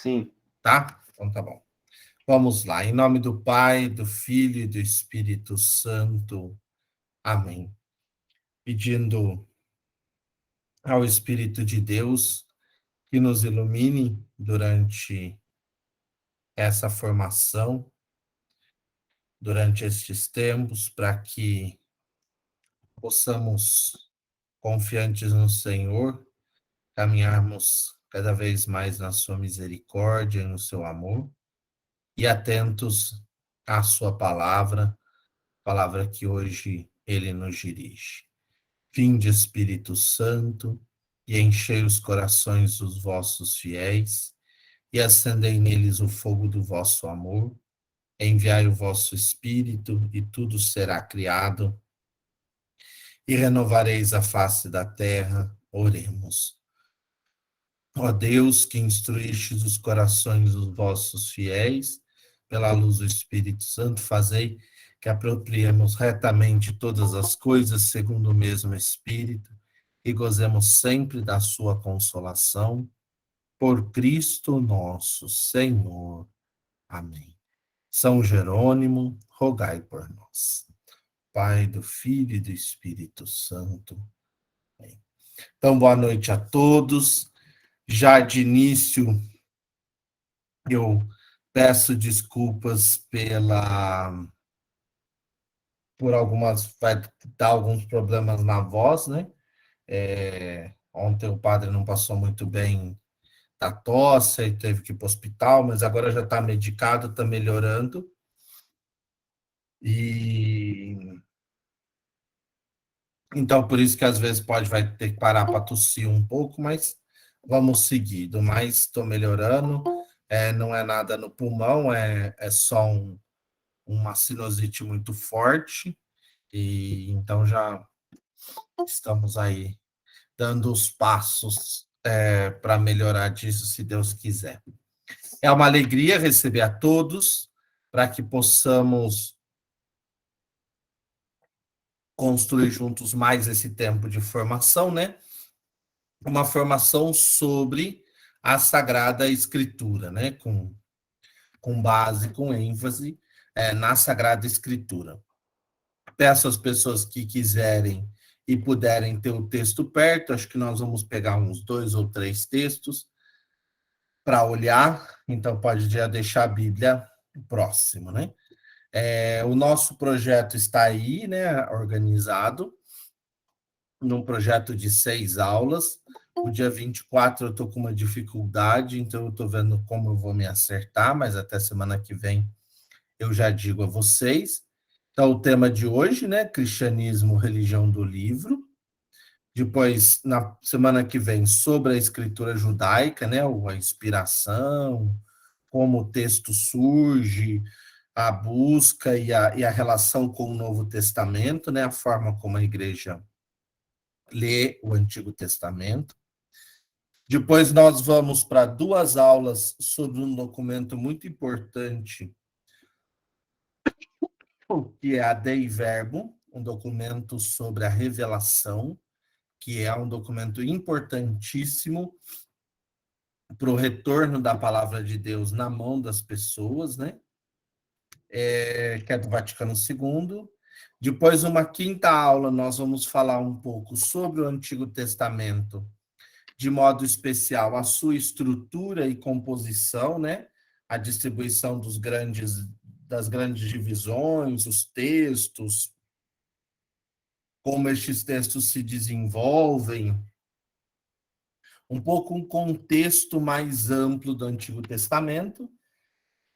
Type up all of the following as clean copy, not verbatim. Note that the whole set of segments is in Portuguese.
Sim. Tá? Então tá bom. Vamos lá. Em nome do Pai, do Filho e do Espírito Santo. Amém. Pedindo ao Espírito de Deus que nos ilumine durante essa formação, durante estes tempos, para que possamos, confiantes no Senhor, caminharmos cada vez mais na sua misericórdia e no seu amor, e atentos à sua palavra que hoje ele nos dirige. Vinde, Espírito Santo, e enchei os corações dos vossos fiéis, e acendei neles o fogo do vosso amor. Enviai o vosso Espírito, e tudo será criado, e renovareis a face da terra. Oremos. Ó Deus, que instruístes os corações dos vossos fiéis, pela luz do Espírito Santo, fazei que apropriemos retamente todas as coisas segundo o mesmo Espírito e gozemos sempre da sua consolação. Por Cristo nosso Senhor. Amém. São Jerônimo, rogai por nós. Pai, do Filho e do Espírito Santo. Amém. Então, boa noite a todos. Já de início, eu peço desculpas por vai dar alguns problemas na voz, né? Ontem o padre não passou muito bem da tosse e teve que ir para o hospital, mas agora já está medicado, está melhorando. E então, por isso que às vezes vai ter que parar para tossir um pouco, mas vamos seguir. Do mais, estou melhorando. Não é nada no pulmão, é só uma sinusite muito forte. E então já estamos aí dando os passos para melhorar disso, se Deus quiser. É uma alegria receber a todos, para que possamos construir juntos mais esse tempo de formação, né? Uma formação sobre a Sagrada Escritura, né? Com base, com ênfase na Sagrada Escritura. Peço às pessoas que quiserem e puderem ter o texto perto, acho que nós vamos pegar uns 2 ou 3 textos para olhar, então pode já deixar a Bíblia próximo, né? O nosso projeto está aí, né, organizado, num projeto de 6 aulas. O dia 24 eu estou com uma dificuldade, então eu estou vendo como eu vou me acertar, mas até semana que vem eu já digo a vocês. Então, o tema de hoje, né, cristianismo, religião do livro. Depois, na semana que vem, sobre a escritura judaica, né, a inspiração, como o texto surge, a busca e a relação com o Novo Testamento, né, a forma como a igreja lê o Antigo Testamento. Depois nós vamos para 2 aulas sobre um documento muito importante, que é a Dei Verbum, um documento sobre a revelação, que é um documento importantíssimo para o retorno da palavra de Deus na mão das pessoas, né? Que é do Vaticano II. Depois, uma 5ª aula, nós vamos falar um pouco sobre o Antigo Testamento, de modo especial a sua estrutura e composição, né? A distribuição das grandes divisões, os textos, como estes textos se desenvolvem, um pouco um contexto mais amplo do Antigo Testamento.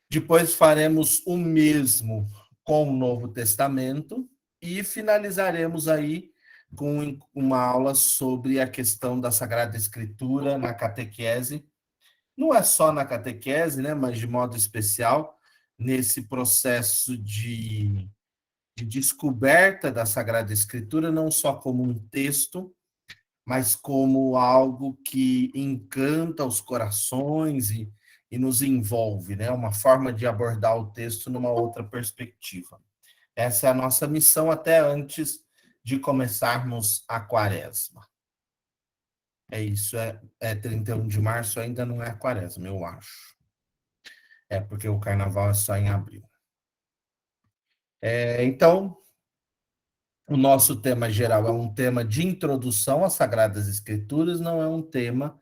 Depois faremos o mesmo com o Novo Testamento e finalizaremos aí com uma aula sobre a questão da Sagrada Escritura na catequese. Não é só na catequese, né, mas de modo especial nesse processo de descoberta da Sagrada Escritura, não só como um texto, mas como algo que encanta os corações e nos envolve, né? Uma forma de abordar o texto numa outra perspectiva. Essa é a nossa missão até antes de começarmos a quaresma. É isso, é 31 de março, ainda não é a quaresma, eu acho. É porque o carnaval é só em abril. Então, o nosso tema geral é um tema de introdução às Sagradas Escrituras, não é um tema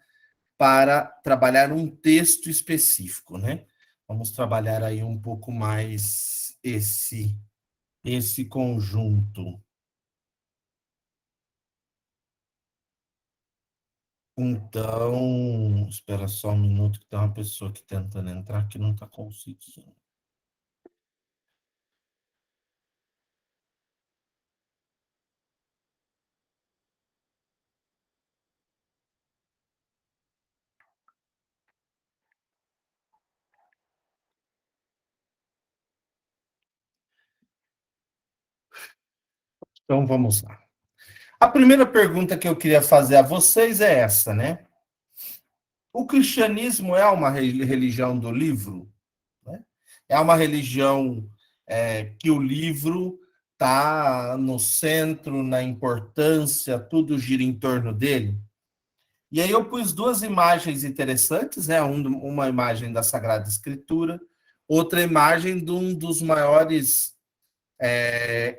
para trabalhar um texto específico, né? Vamos trabalhar aí um pouco mais esse conjunto. Então, espera só um minuto que tem uma pessoa aqui tentando entrar que não está conseguindo. Então, vamos lá. A primeira pergunta que eu queria fazer a vocês é essa, né? O cristianismo é uma religião do livro? Né? É uma religião que o livro está no centro, na importância, tudo gira em torno dele? E aí eu pus duas imagens interessantes, né? Uma imagem da Sagrada Escritura, outra imagem de um dos maiores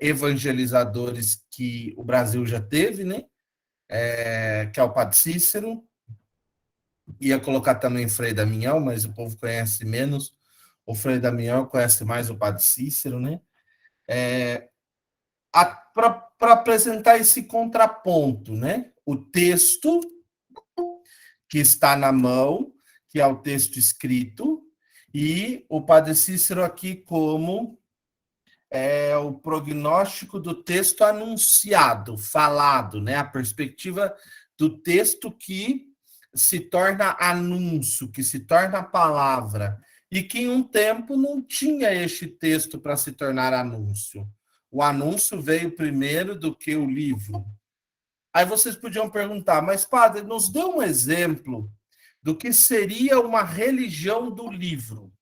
evangelizadores que o Brasil já teve, né? Que é o Padre Cícero. Ia colocar também Frei Damião, mas o povo conhece menos. O Frei Damião conhece mais o Padre Cícero, né? Para apresentar esse contraponto, né? O texto que está na mão, que é o texto escrito, e o Padre Cícero aqui como o prognóstico do texto anunciado, falado, né? A perspectiva do texto que se torna anúncio, que se torna palavra, e que em um tempo não tinha este texto para se tornar anúncio. O anúncio veio primeiro do que o livro. Aí vocês podiam perguntar, mas padre, nos dê um exemplo do que seria uma religião do livro.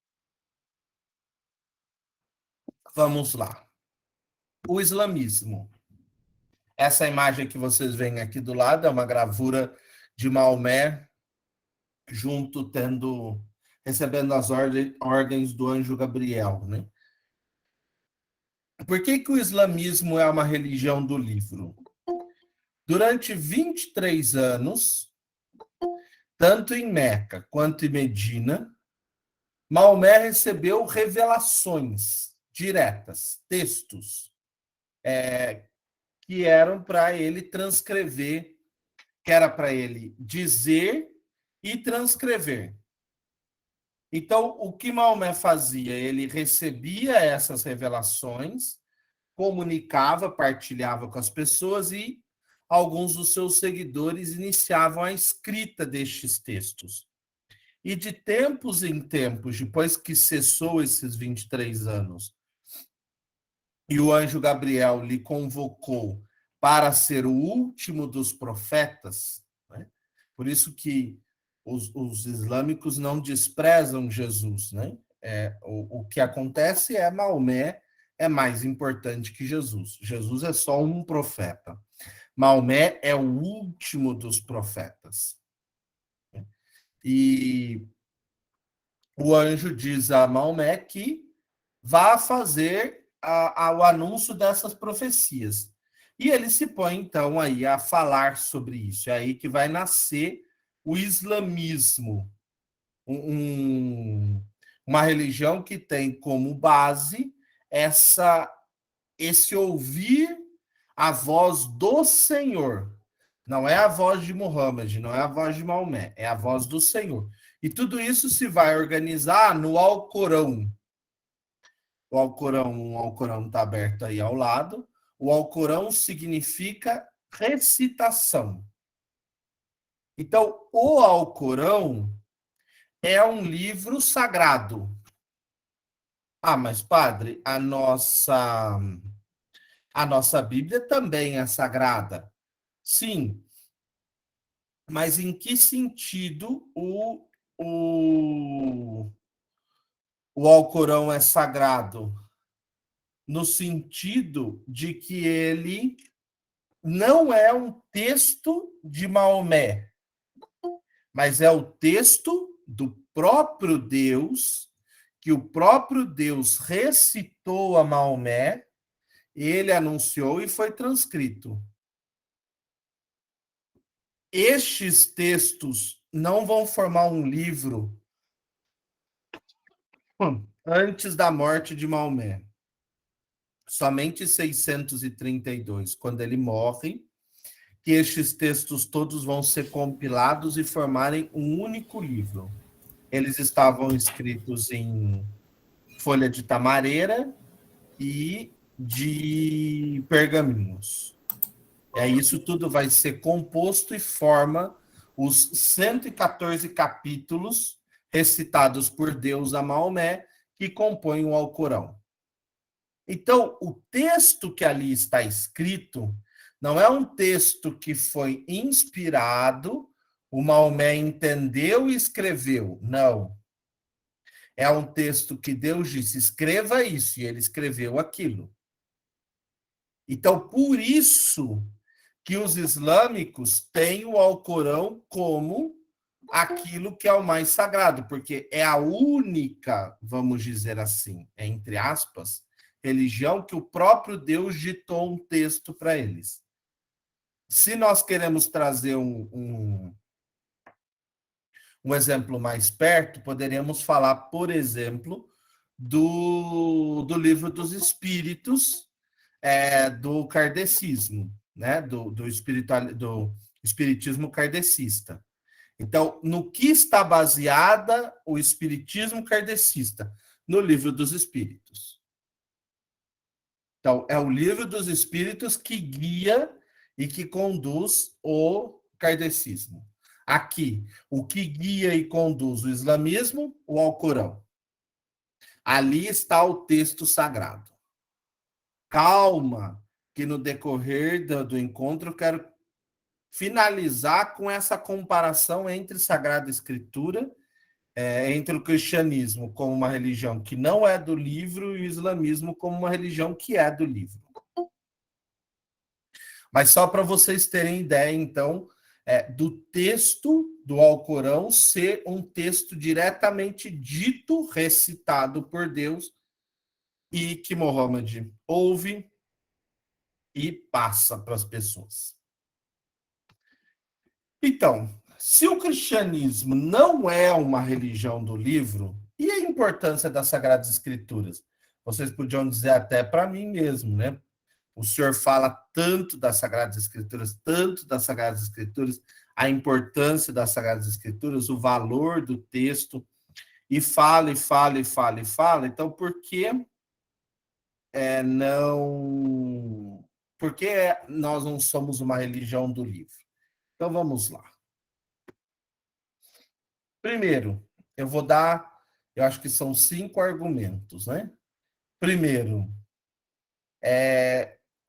Vamos lá. O islamismo. Essa imagem que vocês veem aqui do lado é uma gravura de Maomé junto recebendo as ordens do anjo Gabriel, né? Por que o islamismo é uma religião do livro? Durante 23 anos, tanto em Meca quanto em Medina, Maomé recebeu revelações diretas, textos, que eram para ele transcrever, que era para ele dizer e transcrever. Então, o que Maomé fazia? Ele recebia essas revelações, comunicava, partilhava com as pessoas e alguns dos seus seguidores iniciavam a escrita destes textos. E de tempos em tempos, depois que cessou esses 23 anos, e o anjo Gabriel lhe convocou para ser o último dos profetas, né? Por isso que os islâmicos não desprezam Jesus, né? O que acontece é Maomé é mais importante que Jesus. Jesus é só um profeta. Maomé é o último dos profetas. E o anjo diz a Maomé que vá fazer o anúncio dessas profecias. E ele se põe, então, aí a falar sobre isso. É aí que vai nascer o islamismo, uma religião que tem como base esse ouvir a voz do Senhor. Não é a voz de Muhammad, não é a voz de Maomé, é a voz do Senhor. E tudo isso se vai organizar no Alcorão. O Alcorão está aberto aí ao lado. O Alcorão significa recitação. Então, o Alcorão é um livro sagrado. Ah, mas padre, a nossa Bíblia também é sagrada. Sim, mas em que sentido o Alcorão é sagrado? No sentido de que ele não é um texto de Maomé. mas é o texto do próprio Deus, que o próprio Deus recitou a Maomé, ele anunciou e foi transcrito. Estes textos não vão formar um livro antes da morte de Maomé. Somente 632, quando ele morre, que estes textos todos vão ser compilados e formarem um único livro. Eles estavam escritos em folha de tamareira e de pergaminhos. E aí isso tudo vai ser composto e forma os 114 capítulos recitados por Deus a Maomé, que compõem o Alcorão. Então, o texto que ali está escrito não é um texto que foi inspirado, o Maomé entendeu e escreveu. Não. É um texto que Deus disse, escreva isso, e ele escreveu aquilo. Então, por isso que os islâmicos têm o Alcorão como aquilo que é o mais sagrado, porque é a única, vamos dizer assim, entre aspas, religião que o próprio Deus ditou um texto para eles. Se nós queremos trazer um exemplo mais perto, poderíamos falar, por exemplo, do livro dos Espíritos, do kardecismo, né? do espiritismo kardecista. Então, no que está baseada o espiritismo kardecista? No livro dos Espíritos. Então, é o livro dos Espíritos que guia e que conduz o kardecismo. Aqui, o que guia e conduz o islamismo? O Alcorão. Ali está o texto sagrado. Calma, que no decorrer do encontro eu quero finalizar com essa comparação entre Sagrada Escritura, entre o cristianismo como uma religião que não é do livro e o islamismo como uma religião que é do livro. Mas só para vocês terem ideia, então, do texto do Alcorão ser um texto diretamente dito, recitado por Deus, e que Mohammed ouve e passa para as pessoas. Então, se o cristianismo não é uma religião do livro, e a importância das Sagradas Escrituras? Vocês podiam dizer até para mim mesmo, né? O senhor fala tanto das Sagradas Escrituras, a importância das Sagradas Escrituras, o valor do texto, e fala, e fala, e fala, e fala. Então, por que não... Por que nós não somos uma religião do livro? Então, vamos lá. Primeiro, eu acho que são 5 argumentos, né? Primeiro,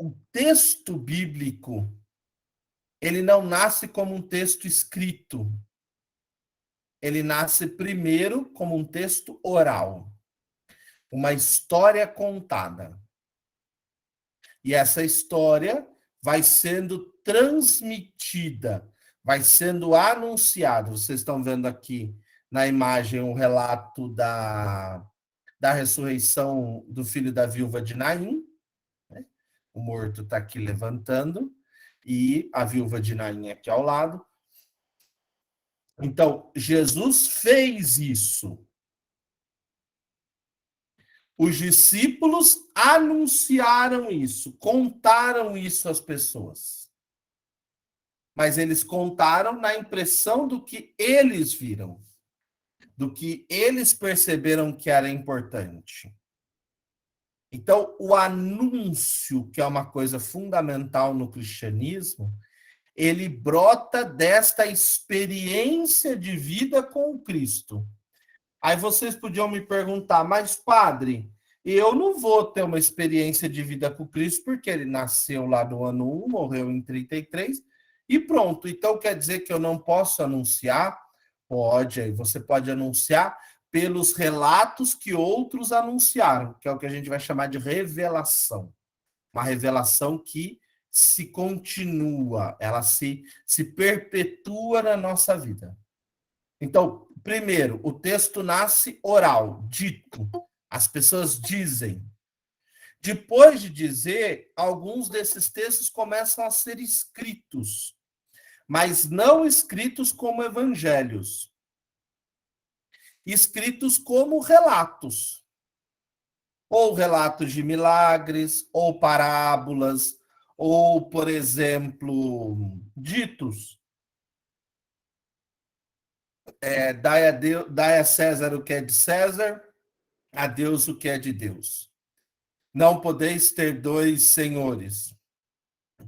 o texto bíblico, ele não nasce como um texto escrito. Ele nasce primeiro como um texto oral, uma história contada. E essa história vai sendo transmitida, vai sendo anunciada. Vocês estão vendo aqui na imagem o relato da ressurreição do filho da viúva de Naim. Né? O morto está aqui levantando, e a viúva de Naim aqui ao lado. Então, Jesus fez isso. Os discípulos anunciaram isso, contaram isso às pessoas. Mas eles contaram na impressão do que eles viram, do que eles perceberam que era importante. Então, o anúncio, que é uma coisa fundamental no cristianismo, ele brota desta experiência de vida com o Cristo. Aí vocês podiam me perguntar, mas padre, eu não vou ter uma experiência de vida com Cristo porque ele nasceu lá no ano 1, morreu em 33 e pronto. Então quer dizer que eu não posso anunciar? Pode, aí você pode anunciar pelos relatos que outros anunciaram, que é o que a gente vai chamar de revelação. Uma revelação que se continua, ela se perpetua na nossa vida. Então, primeiro, o texto nasce oral, dito. As pessoas dizem. Depois de dizer, alguns desses textos começam a ser escritos, mas não escritos como evangelhos, escritos como relatos, ou relatos de milagres, ou parábolas, ou, por exemplo, ditos. Dai a César o que é de César, a Deus o que é de Deus. Não podeis ter dois senhores,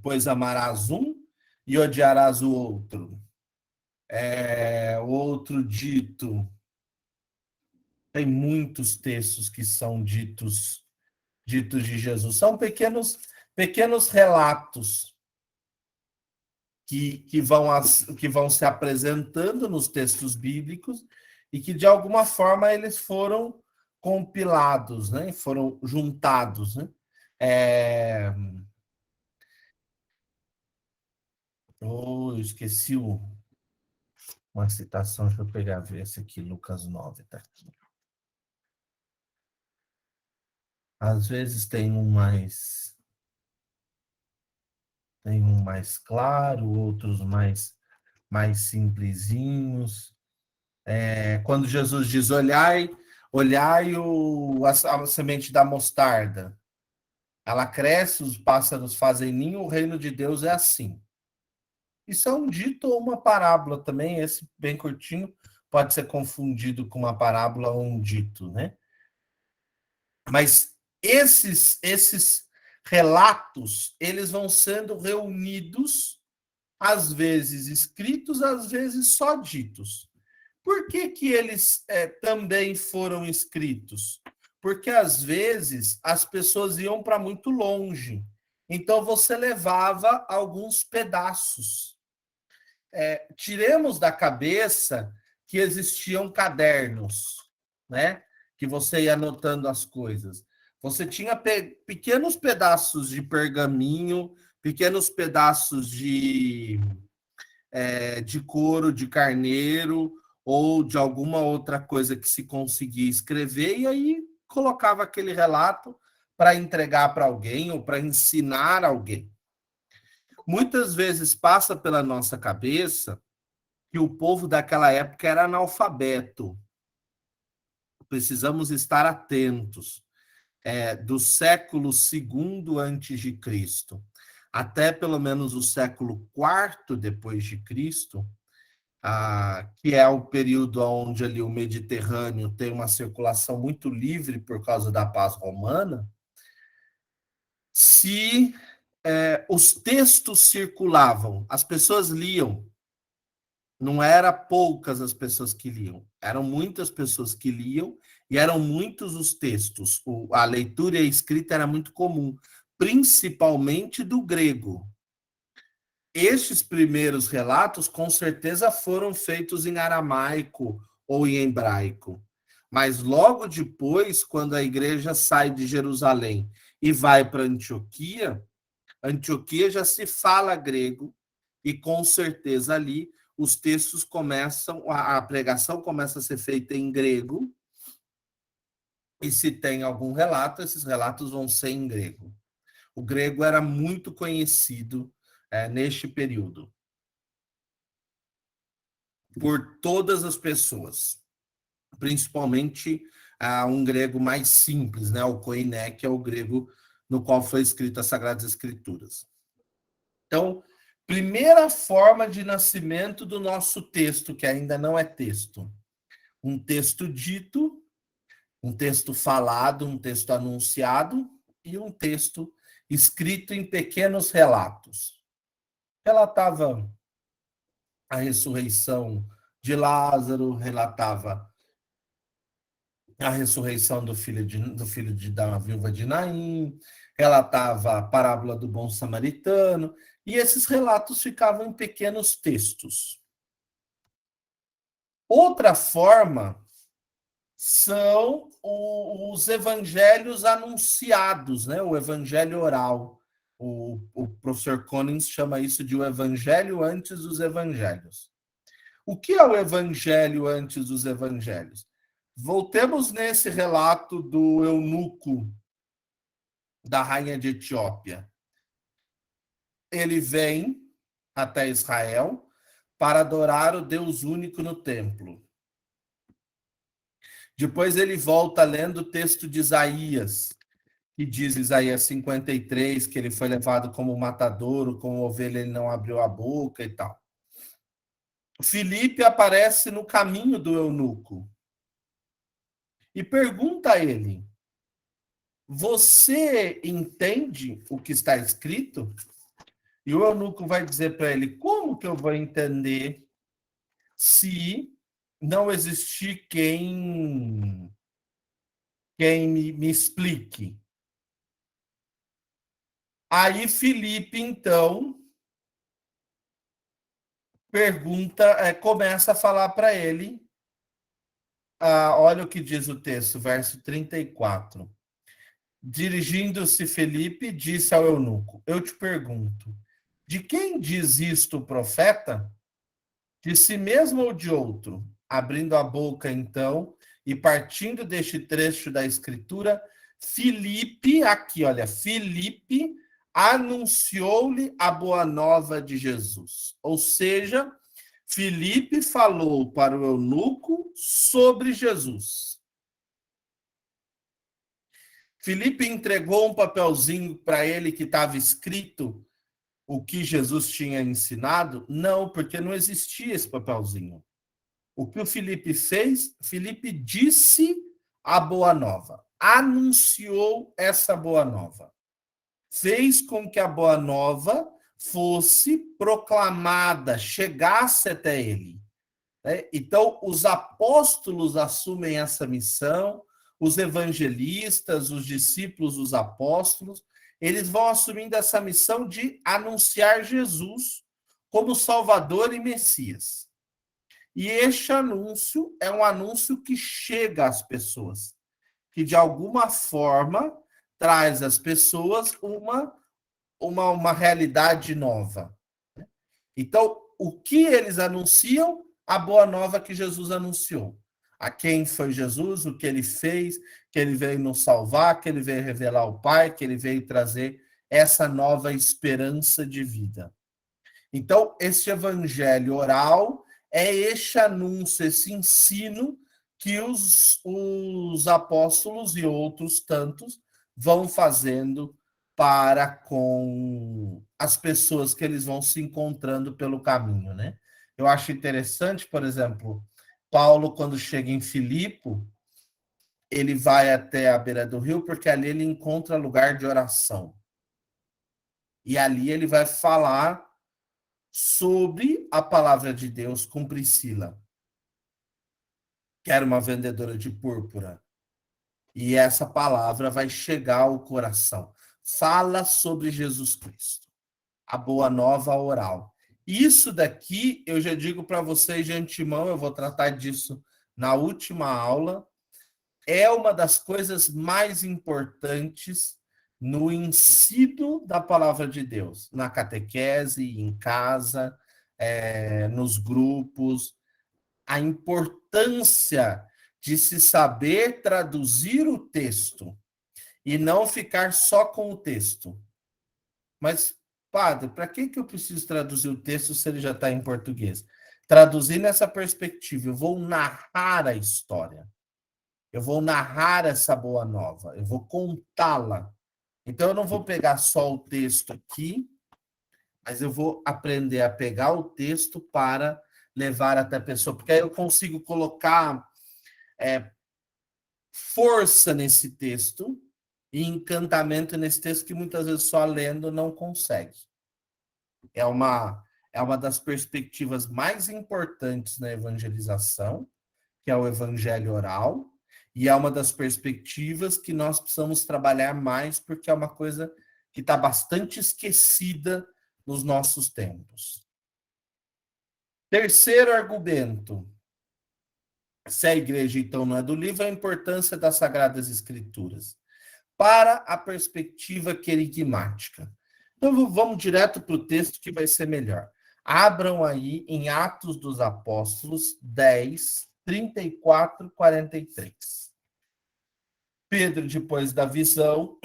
pois amarás um e odiarás o outro. Outro dito. Tem muitos textos que são ditos de Jesus. São pequenos relatos que vão se apresentando nos textos bíblicos e que, de alguma forma, eles foram compilados, né? Foram juntados. Né? Eu esqueci uma citação, deixa eu pegar, ver esse aqui, Lucas 9, tá aqui. Às vezes tem um mais claro, outros mais simplesinhos. Quando Jesus diz, olhai a semente da mostarda. Ela cresce, os pássaros fazem ninho, o reino de Deus é assim. Isso é um dito ou uma parábola também, esse bem curtinho, pode ser confundido com uma parábola ou um dito, né? Mas esses relatos, eles vão sendo reunidos, às vezes escritos, às vezes só ditos. Por que eles também foram escritos? Porque, às vezes, as pessoas iam para muito longe. Então, você levava alguns pedaços. Tiremos da cabeça que existiam cadernos, né? Que você ia anotando as coisas. Você tinha pequenos pedaços de pergaminho, pequenos pedaços de couro de carneiro ou de alguma outra coisa que se conseguia escrever, e aí colocava aquele relato para entregar para alguém ou para ensinar alguém. Muitas vezes passa pela nossa cabeça que o povo daquela época era analfabeto. Precisamos estar atentos. Do século II antes de Cristo até pelo menos o século IV depois de Cristo, que é o período onde ali o Mediterrâneo tem uma circulação muito livre por causa da paz romana, se os textos circulavam, as pessoas liam, não era poucas as pessoas que liam, eram muitas pessoas que liam e eram muitos os textos. A leitura e a escrita era muito comum, principalmente do grego. Estes primeiros relatos, com certeza, foram feitos em aramaico ou em hebraico. Mas logo depois, quando a igreja sai de Jerusalém e vai para Antioquia, Antioquia já se fala grego e com certeza ali os textos começam, a pregação começa a ser feita em grego, e se tem algum relato, esses relatos vão ser em grego. O grego era muito conhecido neste período por todas as pessoas, principalmente um grego mais simples, né? O koiné, que é o grego no qual foi escrita as Sagradas Escrituras. Então, primeira forma de nascimento do nosso texto, que ainda não é texto. Um texto dito, um texto falado, um texto anunciado e um texto escrito em pequenos relatos. Relatava a ressurreição de Lázaro, relatava a ressurreição do filho da viúva de Naim, relatava a parábola do bom samaritano, e esses relatos ficavam em pequenos textos. Outra forma são os evangelhos anunciados, né? O evangelho oral. O professor Collins chama isso de o evangelho antes dos evangelhos. O que é o evangelho antes dos evangelhos? Voltemos nesse relato do eunuco da rainha de Etiópia. Ele vem até Israel para adorar o Deus único no templo. Depois ele volta lendo o texto de Isaías, que diz Isaías 53, que ele foi levado como matadouro, como ovelha ele não abriu a boca e tal. Filipe aparece no caminho do eunuco e pergunta a ele: você entende o que está escrito? E o eunuco vai dizer para ele: como que eu vou entender se não existir quem me explique? Aí Filipe, então, pergunta, começa a falar para ele, olha o que diz o texto, verso 34. Dirigindo-se Filipe, disse ao eunuco: eu te pergunto, de quem diz isto o profeta? De si mesmo ou de outro? Abrindo a boca, então, e partindo deste trecho da escritura, Filipe, aqui, olha, Filipe anunciou-lhe a boa nova de Jesus. Ou seja, Filipe falou para o eunuco sobre Jesus. Filipe entregou um papelzinho para ele que estava escrito o que Jesus tinha ensinado? Não, porque não existia esse papelzinho. O que o Filipe fez? Filipe disse a boa nova, anunciou essa boa nova, fez com que a boa nova fosse proclamada, chegasse até ele. Então, os apóstolos assumem essa missão, os evangelistas, os discípulos, os apóstolos, eles vão assumindo essa missão de anunciar Jesus como Salvador e Messias. E este anúncio é um anúncio que chega às pessoas, que de alguma forma traz às pessoas uma realidade nova. Então, o que eles anunciam? A boa nova que Jesus anunciou. A quem foi Jesus, o que ele fez, que ele veio nos salvar, que ele veio revelar o Pai, que ele veio trazer essa nova esperança de vida. Então, esse evangelho oral é este anúncio, esse ensino que os apóstolos e outros tantos vão fazendo para com as pessoas que eles vão se encontrando pelo caminho, né? Eu acho interessante, por exemplo, Paulo, quando chega em Filipe, ele vai até a beira do rio, porque ali ele encontra lugar de oração. E ali ele vai falar sobre a palavra de Deus com Priscila, que era uma vendedora de púrpura. E essa palavra vai chegar ao coração. Fala sobre Jesus Cristo, a boa nova oral. Isso daqui, eu já digo para vocês de antemão, eu vou tratar disso na última aula, é uma das coisas mais importantes no ensino da palavra de Deus, na catequese, em casa, nos grupos, a importância de se saber traduzir o texto e não ficar só com o texto. Mas, padre, para que eu preciso traduzir o texto se ele já está em português? Traduzir nessa perspectiva, eu vou narrar a história. Eu vou narrar essa boa nova, eu vou contá-la. Então, eu não vou pegar só o texto aqui, mas eu vou aprender a pegar o texto para levar até a pessoa, porque aí eu consigo colocar força nesse texto e encantamento nesse texto que muitas vezes só lendo não consegue. É uma das perspectivas mais importantes na evangelização, que é o evangelho oral, e é uma das perspectivas que nós precisamos trabalhar mais, porque é uma coisa que está bastante esquecida nos nossos tempos. Terceiro argumento. Se a igreja, então, não é do livro, a importância das Sagradas Escrituras para a perspectiva querigmática. Então, vamos direto para o texto que vai ser melhor. Abram aí em Atos dos Apóstolos 10, 34, 43. Pedro, depois da visão,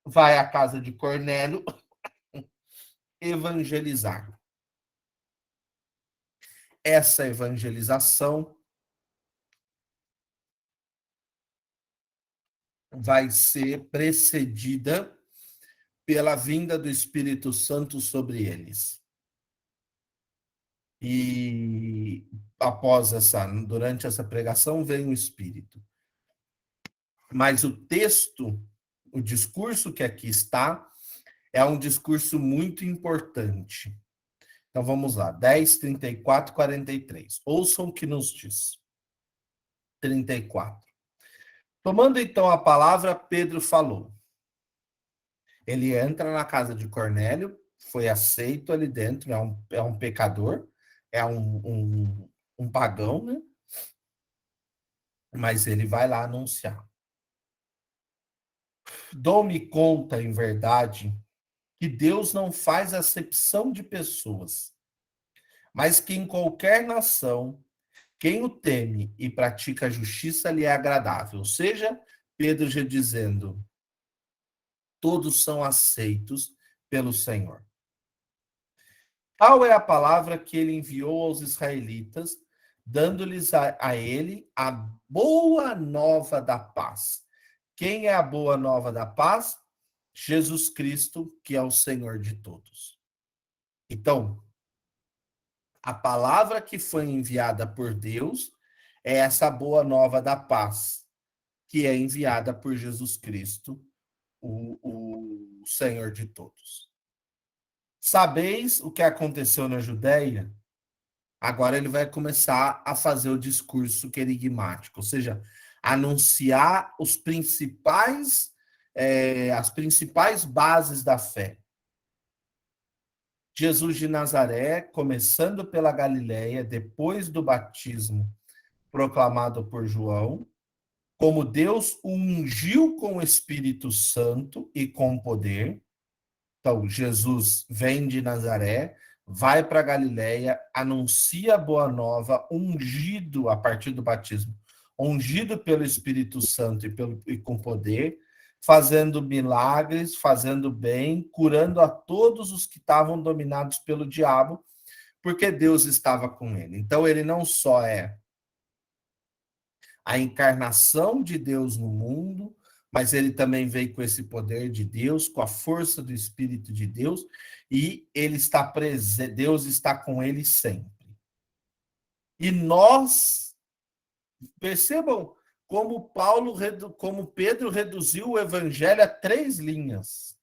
vai à casa de Cornélio evangelizar. Essa evangelização vai ser precedida pela vinda do Espírito Santo sobre eles. E durante essa pregação, vem o Espírito. Mas o texto, o discurso que aqui está, é um discurso muito importante. Então vamos lá, 10, 34, 43. Ouçam o que nos diz. 34. Tomando então a palavra, Pedro falou. Ele entra na casa de Cornélio, foi aceito ali dentro, é um pecador, é um pagão, né? Mas ele vai lá anunciar. Dou-me conta, em verdade, que Deus não faz acepção de pessoas, mas que em qualquer nação, quem o teme e pratica a justiça lhe é agradável. Ou seja, Pedro já dizendo, todos são aceitos pelo Senhor. Tal é a palavra que ele enviou aos israelitas, dando-lhes a ele a boa nova da paz. Quem é a boa nova da paz? Jesus Cristo, que é o Senhor de todos. Então, a palavra que foi enviada por Deus é essa boa nova da paz, que é enviada por Jesus Cristo, o Senhor de todos. Sabeis o que aconteceu na Judéia? Agora ele vai começar a fazer o discurso querigmático, ou seja, anunciar as principais bases da fé. Jesus de Nazaré, começando pela Galileia, depois do batismo proclamado por João, como Deus o ungiu com o Espírito Santo e com poder. Então, Jesus vem de Nazaré, vai para Galileia, anuncia a boa nova, ungido a partir do batismo, ungido pelo Espírito Santo e com poder, fazendo milagres, fazendo bem, curando a todos os que estavam dominados pelo diabo, porque Deus estava com ele. Então, ele não só é a encarnação de Deus no mundo, mas ele também veio com esse poder de Deus, com a força do Espírito de Deus, e ele está presente, Deus está com ele sempre. E nós, percebam como Pedro reduziu o evangelho a 3 linhas.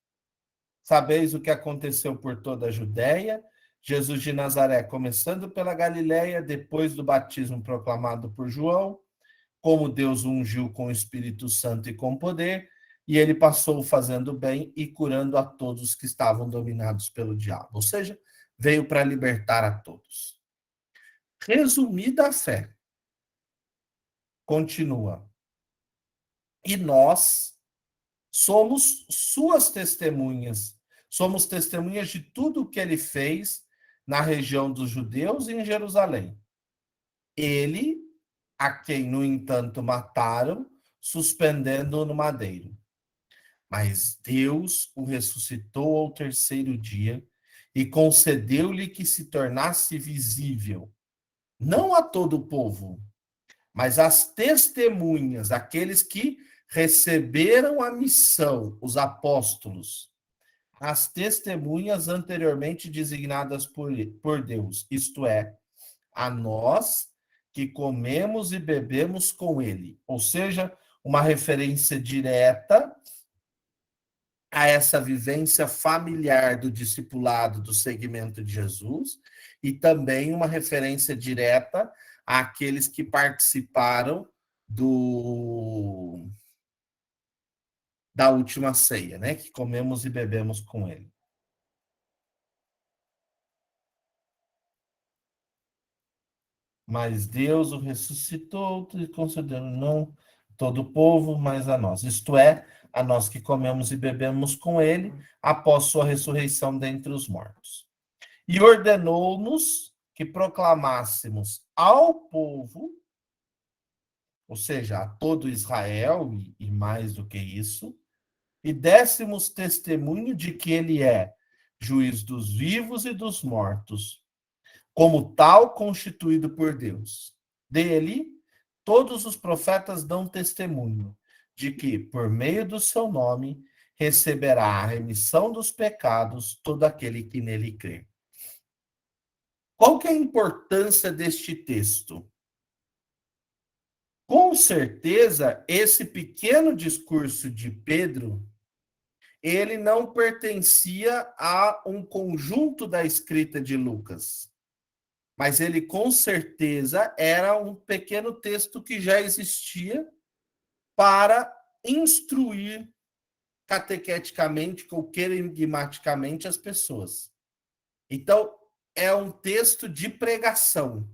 Sabeis o que aconteceu por toda a Judéia, Jesus de Nazaré, começando pela Galileia, depois do batismo proclamado por João, como Deus o ungiu com o Espírito Santo e com poder, e ele passou fazendo bem e curando a todos que estavam dominados pelo diabo. Ou seja, veio para libertar a todos. Resumida a fé. Continua. E nós somos suas testemunhas. Somos testemunhas de tudo o que ele fez na região dos judeus e em Jerusalém. Ele, a quem, no entanto, mataram, suspendendo-o no madeiro. Mas Deus o ressuscitou ao 3º dia e concedeu-lhe que se tornasse visível, não a todo o povo, mas às testemunhas, aqueles que receberam a missão, os apóstolos, as testemunhas anteriormente designadas por Deus, isto é, a nós que comemos e bebemos com ele. Ou seja, uma referência direta a essa vivência familiar do discipulado do segmento de Jesus e também uma referência direta àqueles que participaram da última ceia, né? Que comemos e bebemos com ele. Mas Deus o ressuscitou e concedeu não todo o povo, mas a nós. Isto é, a nós que comemos e bebemos com ele após sua ressurreição dentre os mortos. E ordenou-nos que proclamássemos ao povo, ou seja, a todo Israel, e mais do que isso, e dessemos testemunho de que ele é juiz dos vivos e dos mortos, como tal constituído por Deus. Dele, todos os profetas dão testemunho de que, por meio do seu nome, receberá a remissão dos pecados todo aquele que nele crê. Qual que é a importância deste texto? Com certeza, esse pequeno discurso de Pedro, ele não pertencia a um conjunto da escrita de Lucas, mas ele com certeza era um pequeno texto que já existia para instruir catequeticamente ou querigmaticamente as pessoas. Então, é um texto de pregação.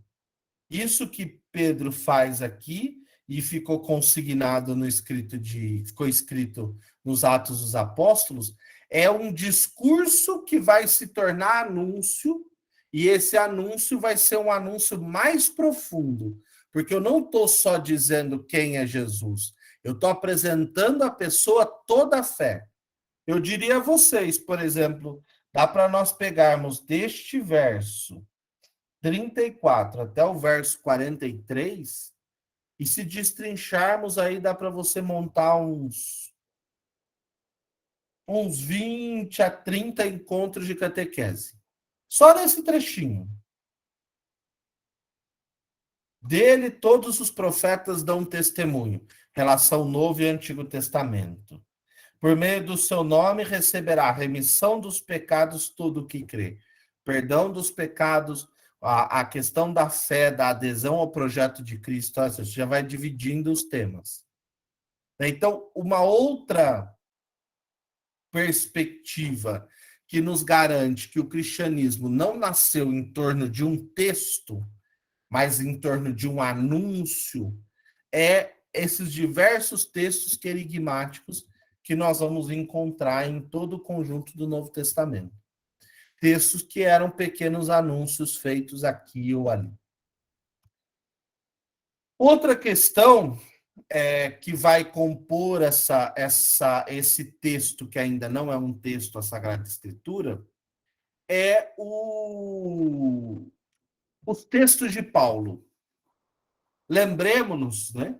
Isso que Pedro faz aqui e ficou consignado no ficou escrito nos Atos dos Apóstolos, é um discurso que vai se tornar anúncio, e esse anúncio vai ser um anúncio mais profundo, porque eu não estou só dizendo quem é Jesus, eu estou apresentando a pessoa toda a fé. Eu diria a vocês, por exemplo, dá para nós pegarmos deste verso 34 até o verso 43, e se destrincharmos aí, dá para você montar uns 20 a 30 encontros de catequese. Só nesse trechinho. Dele, todos os profetas dão testemunho. Relação Novo e Antigo Testamento. Por meio do seu nome receberá remissão dos pecados todo o que crê. Perdão dos pecados, a questão da fé, da adesão ao projeto de Cristo, você já vai dividindo os temas. Então, uma outra perspectiva que nos garante que o cristianismo não nasceu em torno de um texto, mas em torno de um anúncio, é esses diversos textos querigmáticos que nós vamos encontrar em todo o conjunto do Novo Testamento. Textos que eram pequenos anúncios feitos aqui ou ali. Outra questão que vai compor esse texto, que ainda não é um texto, a Sagrada Escritura, é os textos de Paulo. Lembremos-nos, né?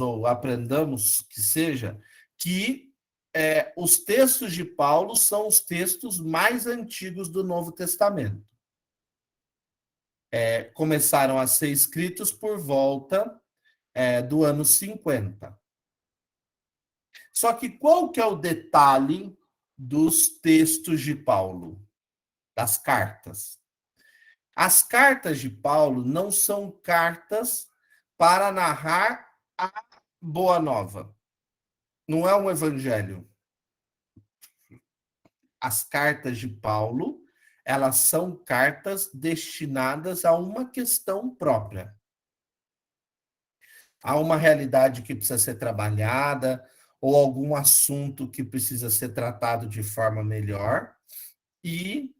Ou aprendamos que seja, que os textos de Paulo são os textos mais antigos do Novo Testamento. Começaram a ser escritos por volta do ano 50. Só que qual que é o detalhe dos textos de Paulo, das cartas? As cartas de Paulo não são cartas para narrar a boa nova. Não é um evangelho. As cartas de Paulo, elas são cartas destinadas a uma questão própria. A uma realidade que precisa ser trabalhada, ou algum assunto que precisa ser tratado de forma melhor, e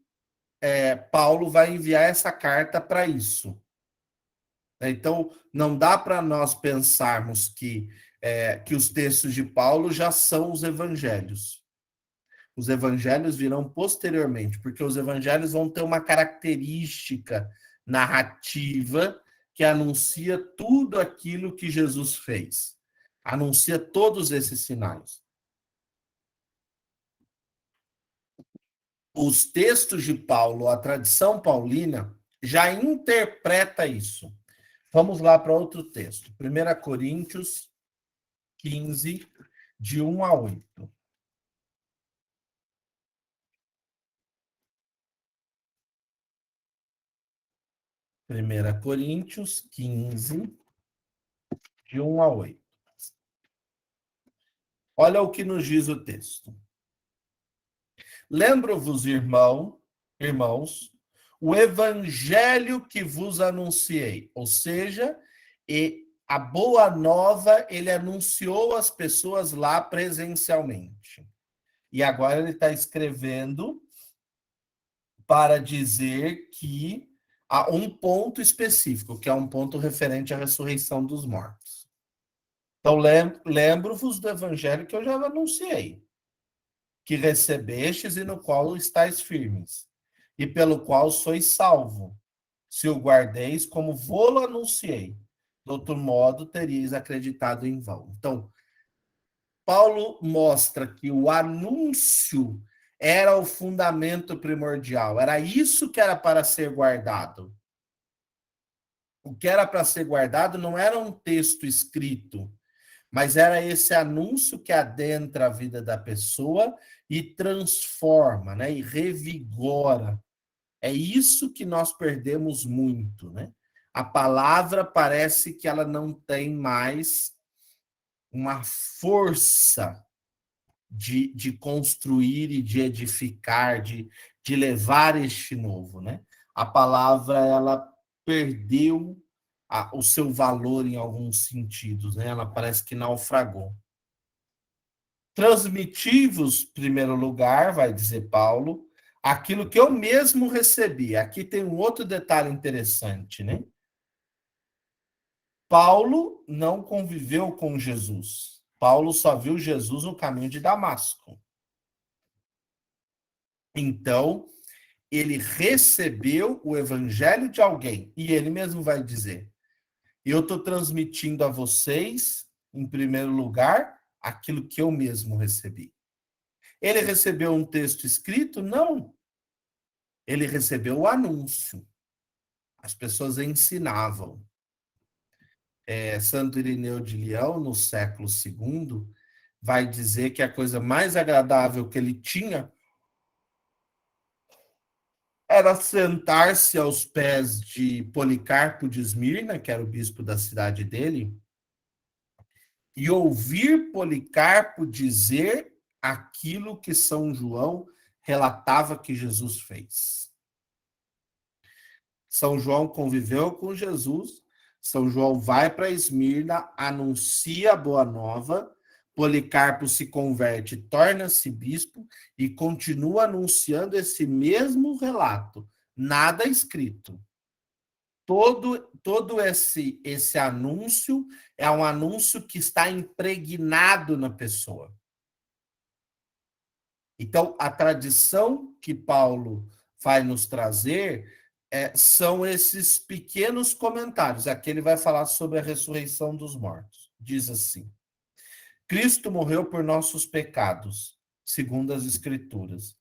Paulo vai enviar essa carta para isso. Então, não dá para nós pensarmos que os textos de Paulo já são os evangelhos. Os evangelhos virão posteriormente, porque os evangelhos vão ter uma característica narrativa que anuncia tudo aquilo que Jesus fez. Anuncia todos esses sinais. Os textos de Paulo, a tradição paulina, já interpreta isso. Vamos lá para outro texto. 1 Coríntios 15, de 1 a 8. Primeira Coríntios 15, de 1 a 8. Olha o que nos diz o texto. Lembro-vos, irmãos, o evangelho que vos anunciei, ou seja, a boa nova ele anunciou às pessoas lá presencialmente. E agora ele está escrevendo para dizer que há um ponto específico, que é um ponto referente à ressurreição dos mortos. Então, lembro-vos do evangelho que eu já anunciei, que recebestes e no qual estáis firmes, e pelo qual sois salvo, se o guardeis como vô-lo anunciei. De outro modo, teríeis acreditado em vão. Então, Paulo mostra que o anúncio era o fundamento primordial, era isso que era para ser guardado. O que era para ser guardado não era um texto escrito, mas era esse anúncio que adentra a vida da pessoa e transforma, né, e revigora. É isso que nós perdemos muito, né? A palavra parece que ela não tem mais uma força de construir e de edificar, de levar este novo, né? A palavra, ela perdeu o seu valor em alguns sentidos, né? Ela parece que naufragou. Transmitivos, em primeiro lugar, vai dizer Paulo, aquilo que eu mesmo recebi. Aqui tem um outro detalhe interessante, né? Paulo não conviveu com Jesus. Paulo só viu Jesus no caminho de Damasco. Então, ele recebeu o evangelho de alguém, e ele mesmo vai dizer: eu estou transmitindo a vocês, em primeiro lugar, aquilo que eu mesmo recebi. Ele recebeu um texto escrito? Não. Ele recebeu o anúncio. As pessoas ensinavam. Santo Irineu de Leão, no século II, vai dizer que a coisa mais agradável que ele tinha era sentar-se aos pés de Policarpo de Esmirna, que era o bispo da cidade dele, e ouvir Policarpo dizer aquilo que São João relatava que Jesus fez. São João conviveu com Jesus, São João vai para Esmirna, anuncia a boa nova, Policarpo se converte, torna-se bispo e continua anunciando esse mesmo relato, nada escrito. Todo esse anúncio é um anúncio que está impregnado na pessoa. Então, a tradição que Paulo vai nos trazer são esses pequenos comentários. Aqui ele vai falar sobre a ressurreição dos mortos. Diz assim: Cristo morreu por nossos pecados, segundo as Escrituras.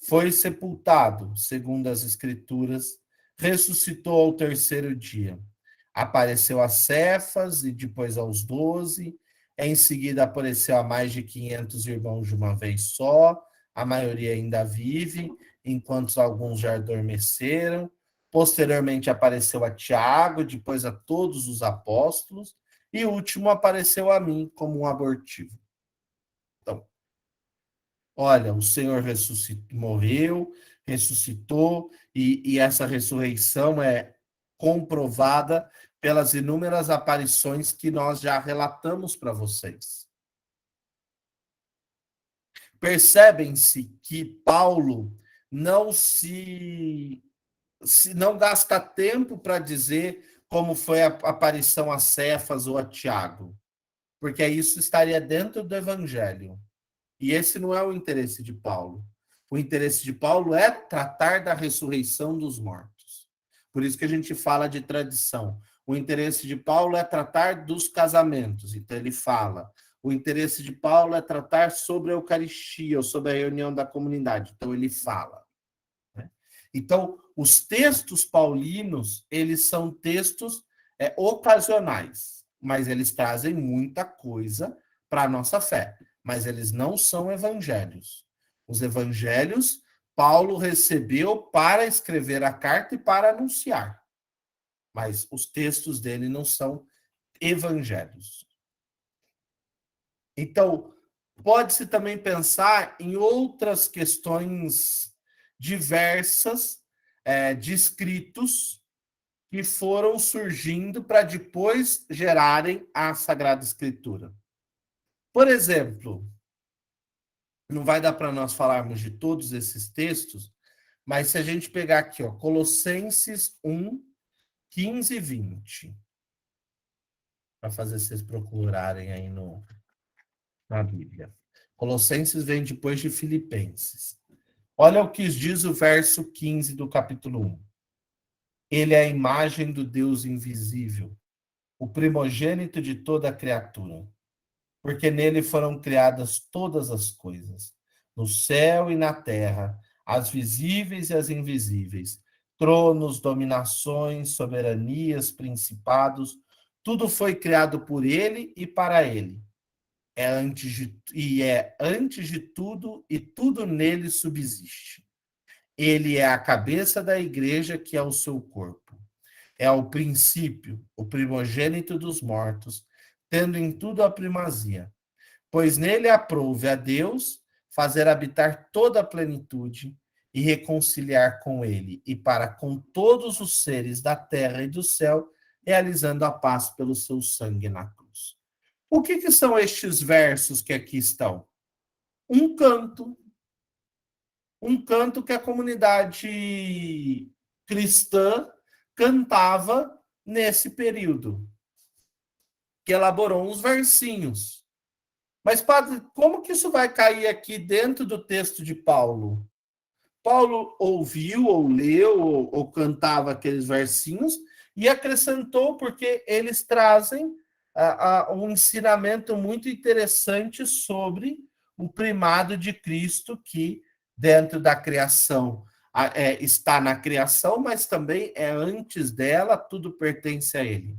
Foi sepultado, segundo as Escrituras. Ressuscitou ao terceiro dia. Apareceu a Cefas e depois aos 12. Em seguida apareceu a mais de 500 irmãos de uma vez só. A maioria ainda vive, enquanto alguns já adormeceram. Posteriormente apareceu a Tiago, depois a todos os apóstolos, e o último apareceu a mim como um abortivo. Então, olha, o Senhor morreu, ressuscitou, e essa ressurreição é comprovada pelas inúmeras aparições que nós já relatamos para vocês. Percebem-se que Paulo não não gasta tempo para dizer como foi a aparição a Cefas ou a Tiago, porque isso estaria dentro do Evangelho. E esse não é o interesse de Paulo. O interesse de Paulo é tratar da ressurreição dos mortos. Por isso que a gente fala de tradição. O interesse de Paulo é tratar dos casamentos. Então ele fala. O interesse de Paulo é tratar sobre a Eucaristia, ou sobre a reunião da comunidade. Então ele fala. Então, os textos paulinos, eles são textos ocasionais, mas eles trazem muita coisa para a nossa fé, mas eles não são evangelhos. Os evangelhos, Paulo recebeu para escrever a carta e para anunciar, mas os textos dele não são evangelhos. Então, pode-se também pensar em outras questões diversas de escritos que foram surgindo para depois gerarem a Sagrada Escritura. Por exemplo, não vai dar para nós falarmos de todos esses textos, Mas se a gente pegar aqui, ó, Colossenses 1, 15 e 20, para fazer vocês procurarem aí na Bíblia. Colossenses vem depois de Filipenses. Olha o que diz o verso 15 do capítulo 1. Ele é a imagem do Deus invisível, o primogênito de toda a criatura, porque nele foram criadas todas as coisas, no céu e na terra, as visíveis e as invisíveis, tronos, dominações, soberanias, principados, tudo foi criado por ele e para ele. É antes de tudo e tudo nele subsiste. Ele é a cabeça da igreja, que é o seu corpo. É o princípio, o primogênito dos mortos, tendo em tudo a primazia. Pois nele aprouve a Deus fazer habitar toda a plenitude e reconciliar com ele e para com todos os seres da terra e do céu, realizando a paz pelo seu sangue na cruz. O que são estes versos que aqui estão? Um canto, um canto que a comunidade cristã cantava nesse período, que elaborou uns versinhos. Mas, padre, como que isso vai cair aqui dentro do texto de Paulo? Paulo ouviu, ou leu, ou cantava aqueles versinhos e acrescentou, porque eles trazem um ensinamento muito interessante sobre o primado de Cristo, que dentro da criação está na criação, mas também é antes dela, tudo pertence a ele.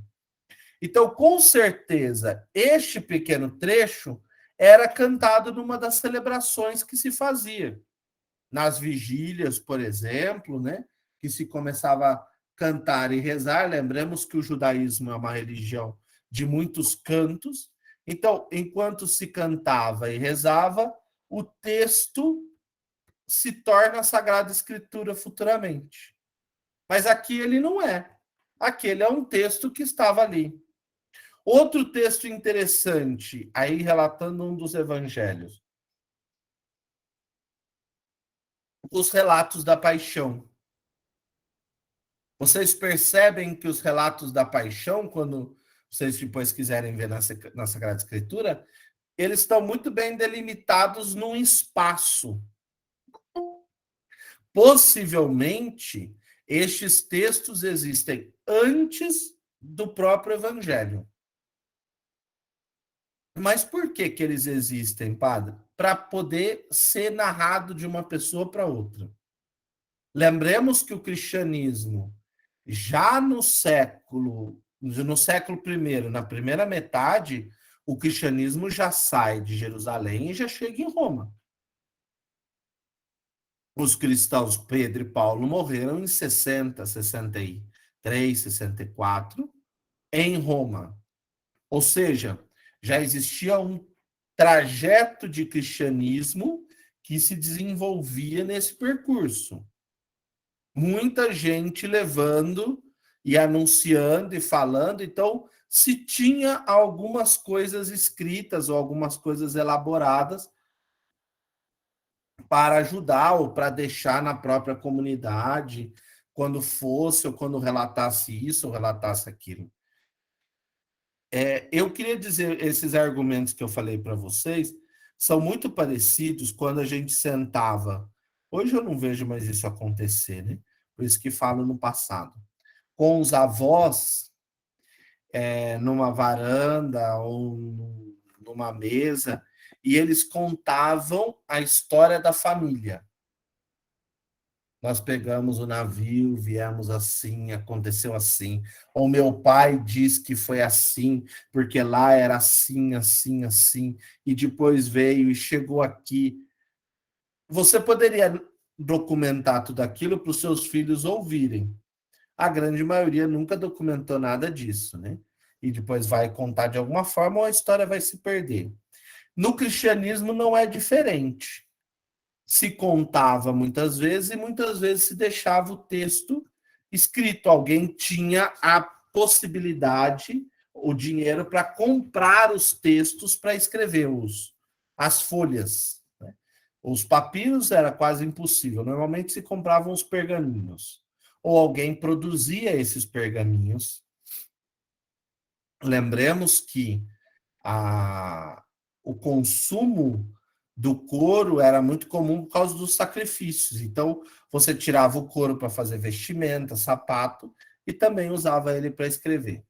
Então, com certeza, este pequeno trecho era cantado numa das celebrações que se fazia. Nas vigílias, por exemplo, né, que se começava a cantar e rezar. Lembramos que o judaísmo é uma religião de muitos cantos. Então, enquanto se cantava e rezava, o texto se torna a Sagrada Escritura futuramente. Mas aqui ele não é. Aquele é um texto que estava ali. Outro texto interessante, aí relatando um dos evangelhos. Os relatos da paixão. Vocês percebem que os relatos da paixão, quando vocês depois quiserem ver na Sagrada Escritura, eles estão muito bem delimitados num espaço. Possivelmente, estes textos existem antes do próprio Evangelho. Mas por que eles existem, padre? Para poder ser narrado de uma pessoa para outra. Lembremos que o cristianismo, já no século I, na primeira metade, o cristianismo já sai de Jerusalém e já chega em Roma. Os cristãos Pedro e Paulo morreram em 60, 63, 64, em Roma. Ou seja, já existia um trajeto de cristianismo que se desenvolvia nesse percurso. Muita gente levando e anunciando e falando. Então, se tinha algumas coisas escritas ou algumas coisas elaboradas para ajudar ou para deixar na própria comunidade, quando fosse ou quando relatasse isso ou relatasse aquilo. Eu queria dizer, esses argumentos que eu falei para vocês são muito parecidos quando a gente sentava. Hoje eu não vejo mais isso acontecer, né? Por isso que falo no passado. Com os avós, numa varanda ou numa mesa, e eles contavam a história da família. Nós pegamos o navio, viemos assim, aconteceu assim. O meu pai diz que foi assim, porque lá era assim, assim, assim, e depois veio e chegou aqui. Você poderia documentar tudo aquilo para os seus filhos ouvirem. A grande maioria nunca documentou nada disso, né? E depois vai contar de alguma forma ou a história vai se perder. No cristianismo não é diferente. Se contava muitas vezes e muitas vezes se deixava o texto escrito. Alguém tinha a possibilidade, o dinheiro para comprar os textos para escrever as folhas, né? Os papiros era quase impossível. Normalmente se compravam os pergaminhos. Ou alguém produzia esses pergaminhos. Lembremos que o consumo do couro era muito comum por causa dos sacrifícios. Então, você tirava o couro para fazer vestimenta, sapato, e também usava ele para escrever.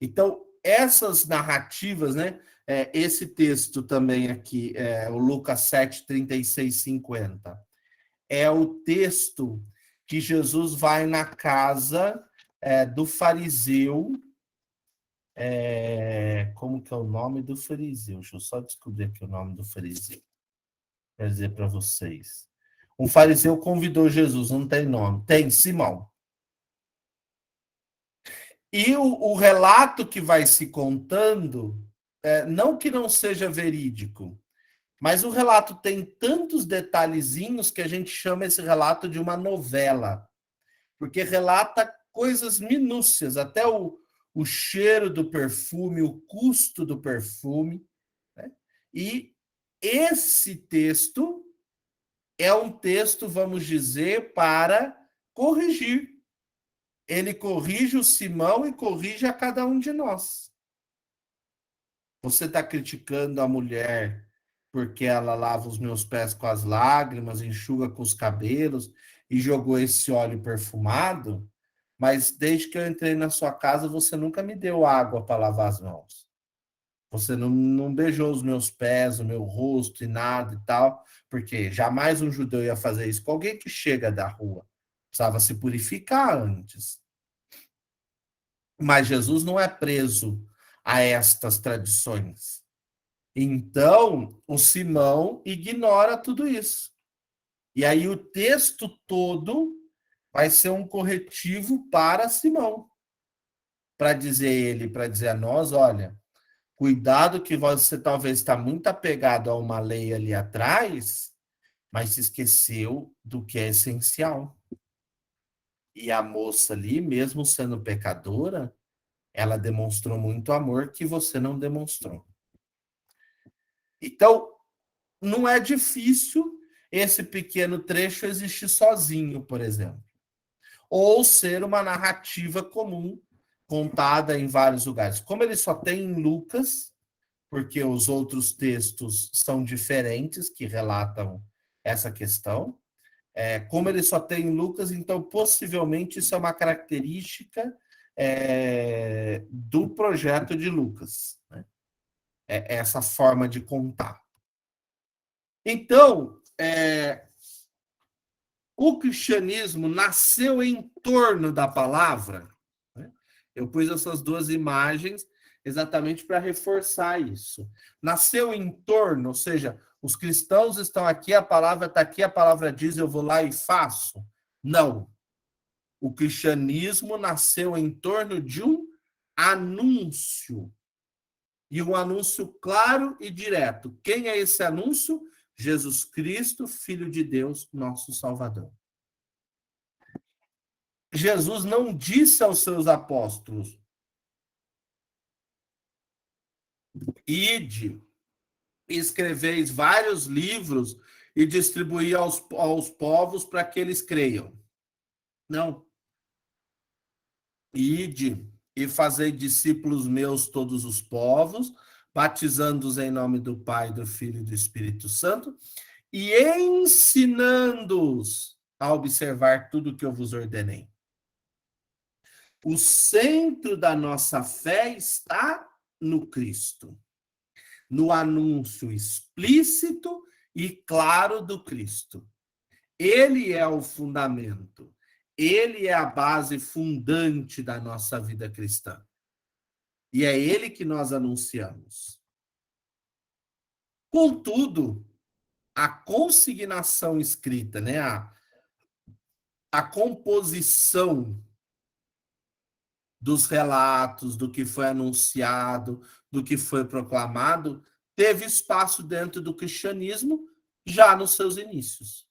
Então, essas narrativas, né? Esse texto também aqui, o Lucas 7, 36, 50, é o texto que Jesus vai na casa do fariseu. Como que é o nome do fariseu? Deixa eu só descobrir aqui o nome do fariseu. Quer dizer para vocês. Um fariseu convidou Jesus, não tem nome. Tem, Simão. E o relato que vai se contando, não que não seja verídico, mas o relato tem tantos detalhezinhos que a gente chama esse relato de uma novela, porque relata coisas minúcias, até o cheiro do perfume, o custo do perfume, né? E esse texto é um texto, vamos dizer, para corrigir. Ele corrige o Simão e corrige a cada um de nós. Você está criticando a mulher porque ela lava os meus pés com as lágrimas, enxuga com os cabelos e jogou esse óleo perfumado, mas desde que eu entrei na sua casa, você nunca me deu água para lavar as mãos. Você não beijou os meus pés, o meu rosto e nada e tal, porque jamais um judeu ia fazer isso com alguém que chega da rua. Precisava se purificar antes. Mas Jesus não é preso a estas tradições. Então, o Simão ignora tudo isso. E aí o texto todo vai ser um corretivo para Simão, para dizer a nós, olha, cuidado que você talvez está muito apegado a uma lei ali atrás, mas se esqueceu do que é essencial. E a moça ali, mesmo sendo pecadora, ela demonstrou muito amor que você não demonstrou. Então, não é difícil esse pequeno trecho existir sozinho, por exemplo. Ou ser uma narrativa comum, contada em vários lugares. Como ele só tem em Lucas, porque os outros textos são diferentes que relatam essa questão. Como ele só tem em Lucas, então possivelmente isso é uma característica do projeto de Lucas, né? Essa forma de contar. Então, o cristianismo nasceu em torno da palavra, né? Eu pus essas duas imagens exatamente para reforçar isso. Nasceu em torno, ou seja, os cristãos estão aqui, a palavra está aqui, a palavra diz, eu vou lá e faço. Não. O cristianismo nasceu em torno de um anúncio. E um anúncio claro e direto. Quem é esse anúncio? Jesus Cristo, Filho de Deus, nosso Salvador. Jesus não disse aos seus apóstolos: ide, escreveis vários livros e distribuí aos povos para que eles creiam. Não. Ide e fazei discípulos meus todos os povos, batizando-os em nome do Pai, do Filho e do Espírito Santo, e ensinando-os a observar tudo o que eu vos ordenei. O centro da nossa fé está no Cristo, no anúncio explícito e claro do Cristo. Ele é o fundamento, ele é a base fundante da nossa vida cristã. E é ele que nós anunciamos. Contudo, a consignação escrita, né, a composição dos relatos, do que foi anunciado, do que foi proclamado, teve espaço dentro do cristianismo já nos seus inícios.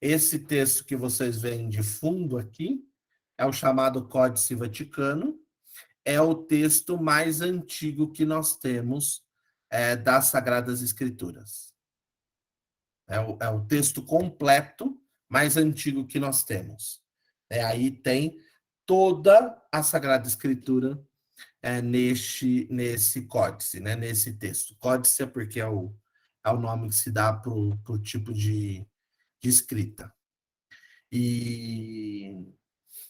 Esse texto que vocês veem de fundo aqui é o chamado Códice Vaticano, é o texto mais antigo que nós temos das Sagradas Escrituras. É o texto completo mais antigo que nós temos. Aí tem toda a Sagrada Escritura nesse códice, né, nesse texto. Códice é porque é o nome que se dá para o tipo de escrita.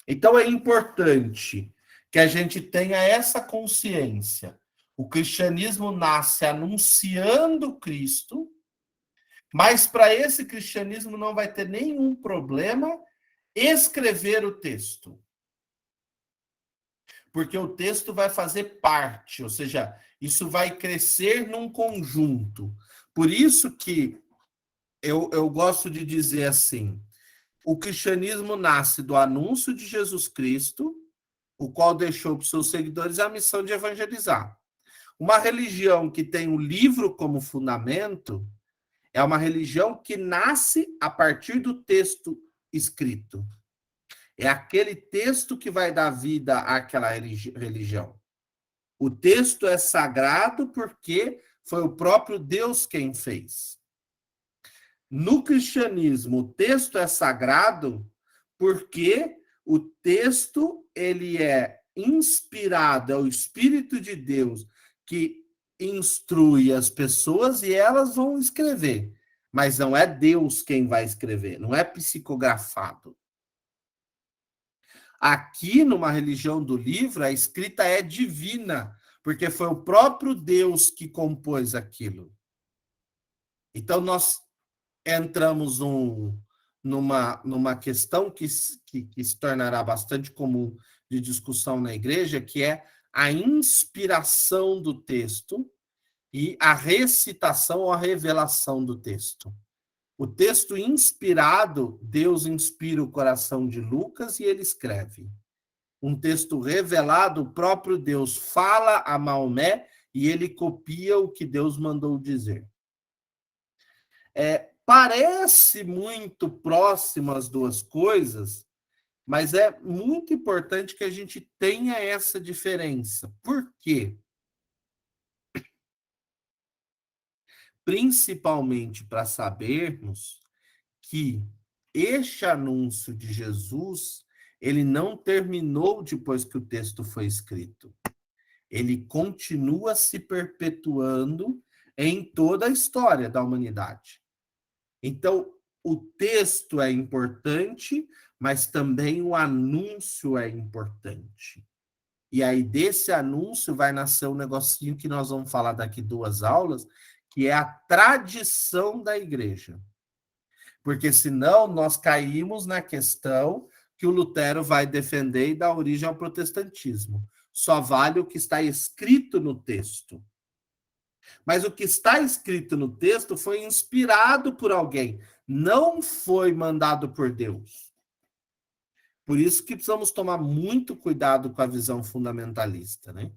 Então é importante que a gente tenha essa consciência. O cristianismo nasce anunciando Cristo, mas para esse cristianismo não vai ter nenhum problema escrever o texto. Porque o texto vai fazer parte, ou seja, isso vai crescer num conjunto. Por isso que eu gosto de dizer assim, o cristianismo nasce do anúncio de Jesus Cristo, o qual deixou para os seus seguidores a missão de evangelizar. Uma religião que tem o livro como fundamento é uma religião que nasce a partir do texto escrito. É aquele texto que vai dar vida àquela religião. O texto é sagrado porque foi o próprio Deus quem fez. No cristianismo, o texto é sagrado porque o texto ele é inspirado, é o Espírito de Deus que instrui as pessoas e elas vão escrever. Mas não é Deus quem vai escrever, não é psicografado. Aqui, numa religião do livro, a escrita é divina, porque foi o próprio Deus que compôs aquilo. Então, nós entramos numa questão que se tornará bastante comum de discussão na igreja, que é a inspiração do texto e a recitação ou a revelação do texto. O texto inspirado, Deus inspira o coração de Lucas e ele escreve. Um texto revelado, o próprio Deus fala a Maomé e ele copia o que Deus mandou dizer. Parece muito próximo as duas coisas, mas é muito importante que a gente tenha essa diferença. Por quê? Principalmente para sabermos que este anúncio de Jesus, ele não terminou depois que o texto foi escrito. Ele continua se perpetuando em toda a história da humanidade. Então, o texto é importante, mas também o anúncio é importante. E aí, desse anúncio, vai nascer um negocinho que nós vamos falar daqui 2 aulas, que é a tradição da igreja. Porque senão nós caímos na questão que o Lutero vai defender e dar origem ao protestantismo. Só vale o que está escrito no texto. Mas o que está escrito no texto foi inspirado por alguém, não foi mandado por Deus. Por isso que precisamos tomar muito cuidado com a visão fundamentalista, né?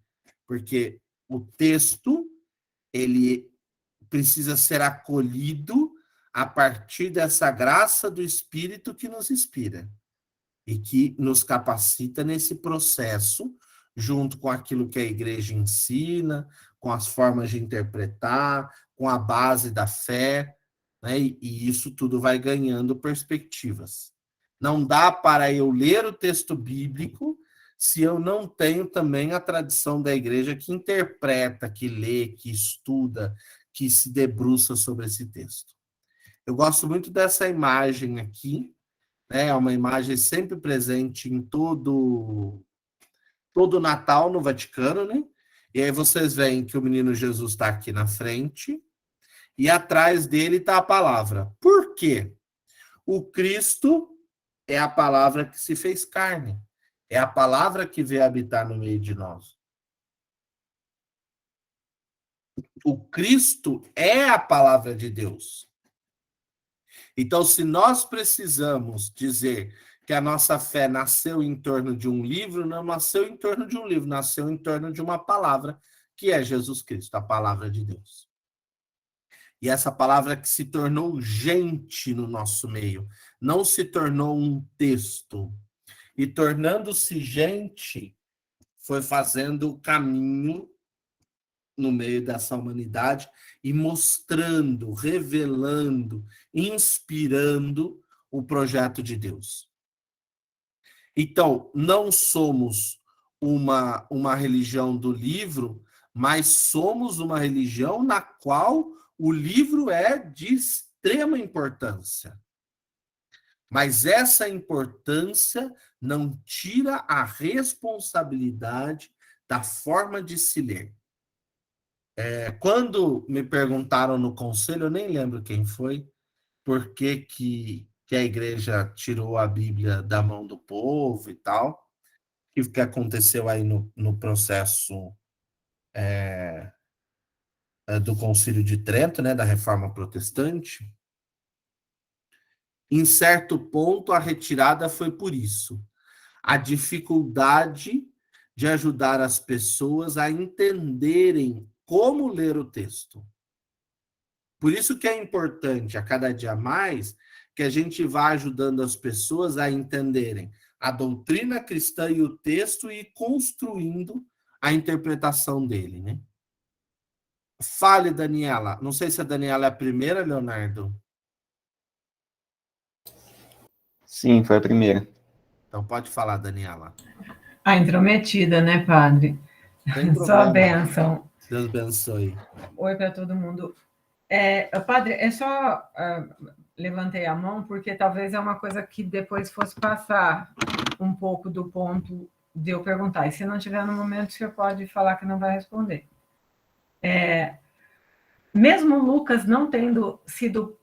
Porque o texto, ele precisa ser acolhido a partir dessa graça do Espírito que nos inspira e que nos capacita nesse processo, junto com aquilo que a igreja ensina, com as formas de interpretar, com a base da fé, né? E isso tudo vai ganhando perspectivas. Não dá para eu ler o texto bíblico se eu não tenho também a tradição da igreja que interpreta, que lê, que estuda, que se debruça sobre esse texto. Eu gosto muito dessa imagem aqui, né? É uma imagem sempre presente em todo Natal no Vaticano, né? E aí vocês veem que o menino Jesus está aqui na frente e atrás dele está a palavra. Por quê? O Cristo é a palavra que se fez carne. É a palavra que veio habitar no meio de nós. O Cristo é a palavra de Deus. Então, se nós precisamos dizer que a nossa fé nasceu em torno de um livro, não nasceu em torno de um livro, nasceu em torno de uma palavra, que é Jesus Cristo, a palavra de Deus. E essa palavra que se tornou gente no nosso meio, não se tornou um texto. E tornando-se gente, foi fazendo o caminho no meio dessa humanidade e mostrando, revelando, inspirando o projeto de Deus. Então, não somos uma religião do livro, mas somos uma religião na qual o livro é de extrema importância. Mas essa importância não tira a responsabilidade da forma de se ler. Quando me perguntaram no conselho, eu nem lembro quem foi, por que a igreja tirou a Bíblia da mão do povo e tal, o que aconteceu aí no processo do Concílio de Trento, né, da Reforma Protestante. Em certo ponto, a retirada foi por isso. A dificuldade de ajudar as pessoas a entenderem como ler o texto. Por isso que é importante, a cada dia mais, que a gente vá ajudando as pessoas a entenderem a doutrina cristã e o texto e construindo a interpretação dele, né? Fale, Daniela. Não sei se a Daniela é a primeira, Leonardo. Sim, foi a primeira. Então pode falar, Daniela. A intrometida, né, padre? Sem problema. Só a bênção. Deus abençoe. Oi para todo mundo. Padre, só levantei a mão porque talvez é uma coisa que depois fosse passar um pouco do ponto de eu perguntar. E se não tiver no momento, você pode falar que não vai responder. Mesmo Lucas não tendo sido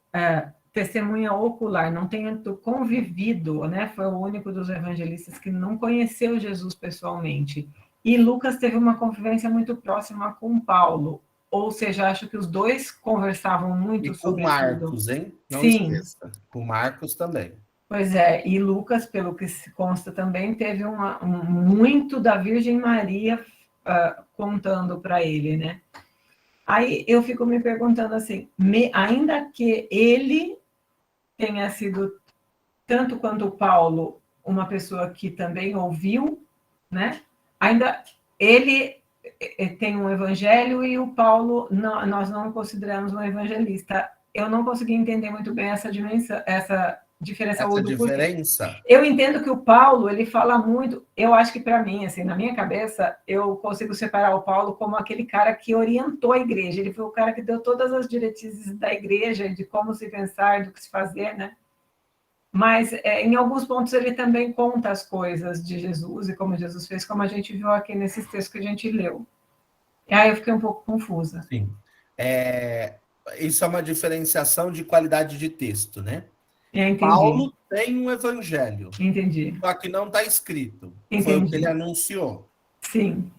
testemunha ocular, não tendo convivido, né? Foi o único dos evangelistas que não conheceu Jesus pessoalmente. E Lucas teve uma convivência muito próxima com Paulo. Ou seja, acho que os dois conversavam muito sobre Marcos, tudo. hein? Não Sim. Esqueça. Com Marcos também. Pois é, e Lucas, pelo que se consta também, teve muito da Virgem Maria contando para ele, né? Aí eu fico me perguntando assim, ainda que ele tenha sido, tanto quanto o Paulo, uma pessoa que também ouviu, né? Ainda ele tem um evangelho e o Paulo, nós não o consideramos um evangelista. Eu não consegui entender muito bem essa dimensão, essa diferença. Essa diferença? Eu entendo que o Paulo, ele fala muito, eu acho que para mim, assim, na minha cabeça, eu consigo separar o Paulo como aquele cara que orientou a igreja, ele foi o cara que deu todas as diretrizes da igreja, de como se pensar, do que se fazer, né? Mas, em alguns pontos, ele também conta as coisas de Jesus e como Jesus fez, como a gente viu aqui nesses textos que a gente leu. E aí eu fiquei um pouco confusa. Sim. Isso é uma diferenciação de qualidade de texto, né? Entendi. Paulo tem um evangelho. Entendi. Só que não está escrito. Entendi. Foi o que ele anunciou. Sim.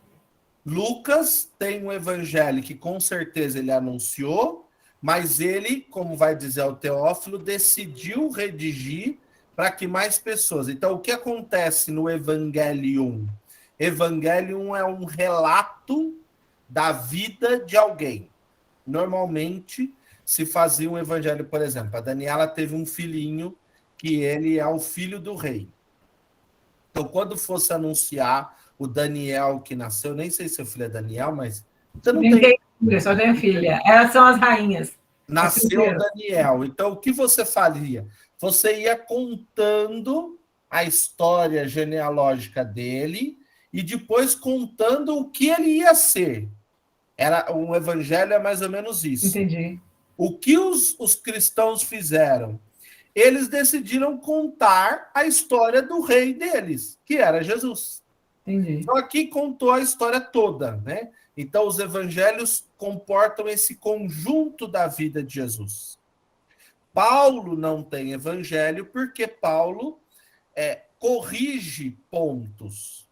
Lucas tem um evangelho que com certeza ele anunciou, mas ele, como vai dizer o Teófilo, decidiu redigir para que mais pessoas... Então, o que acontece no Evangelium? Evangelium é um relato da vida de alguém. Normalmente, se fazia um evangelho, por exemplo, a Daniela teve um filhinho que ele é o filho do rei. Então, quando fosse anunciar o Daniel que nasceu, nem sei se o filho é Daniel, mas você não tem... Eu só tenho filha. Elas são as rainhas. Nasceu Daniel. Então, o que você faria? Você ia contando a história genealógica dele e depois contando o que ele ia ser. Um evangelho é mais ou menos isso. Entendi. O que os cristãos fizeram? Eles decidiram contar a história do rei deles, que era Jesus. Entendi. Então, aqui contou a história toda, né? Então, os evangelhos comportam esse conjunto da vida de Jesus. Paulo não tem evangelho porque Paulo corrige pontos.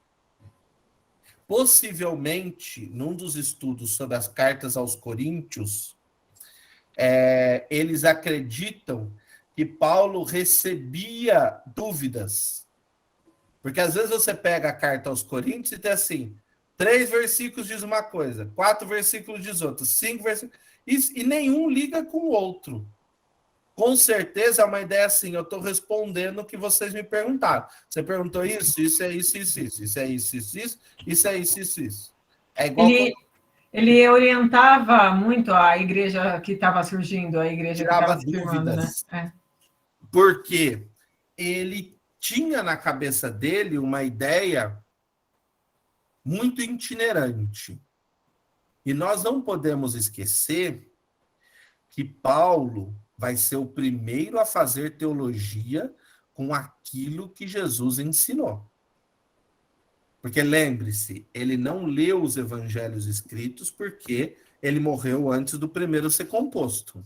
Possivelmente, num dos estudos sobre as cartas aos Coríntios, eles acreditam que Paulo recebia dúvidas. Porque às vezes você pega a carta aos Coríntios e tem assim, 3 versículos diz uma coisa, 4 versículos diz outra, 5 versículos... E nenhum liga com o outro. Com certeza é uma ideia assim, eu estou respondendo o que vocês me perguntaram. Você perguntou isso, isso é isso, isso, isso. Isso é isso, isso, isso. Isso é isso, isso, isso. É igual... Ele orientava muito a igreja que estava surgindo, a igreja que Tirava estava se firmando, né? dúvidas. Porque ele tinha na cabeça dele uma ideia muito itinerante. E nós não podemos esquecer que Paulo vai ser o primeiro a fazer teologia com aquilo que Jesus ensinou. Porque lembre-se, ele não leu os evangelhos escritos porque ele morreu antes do primeiro ser composto.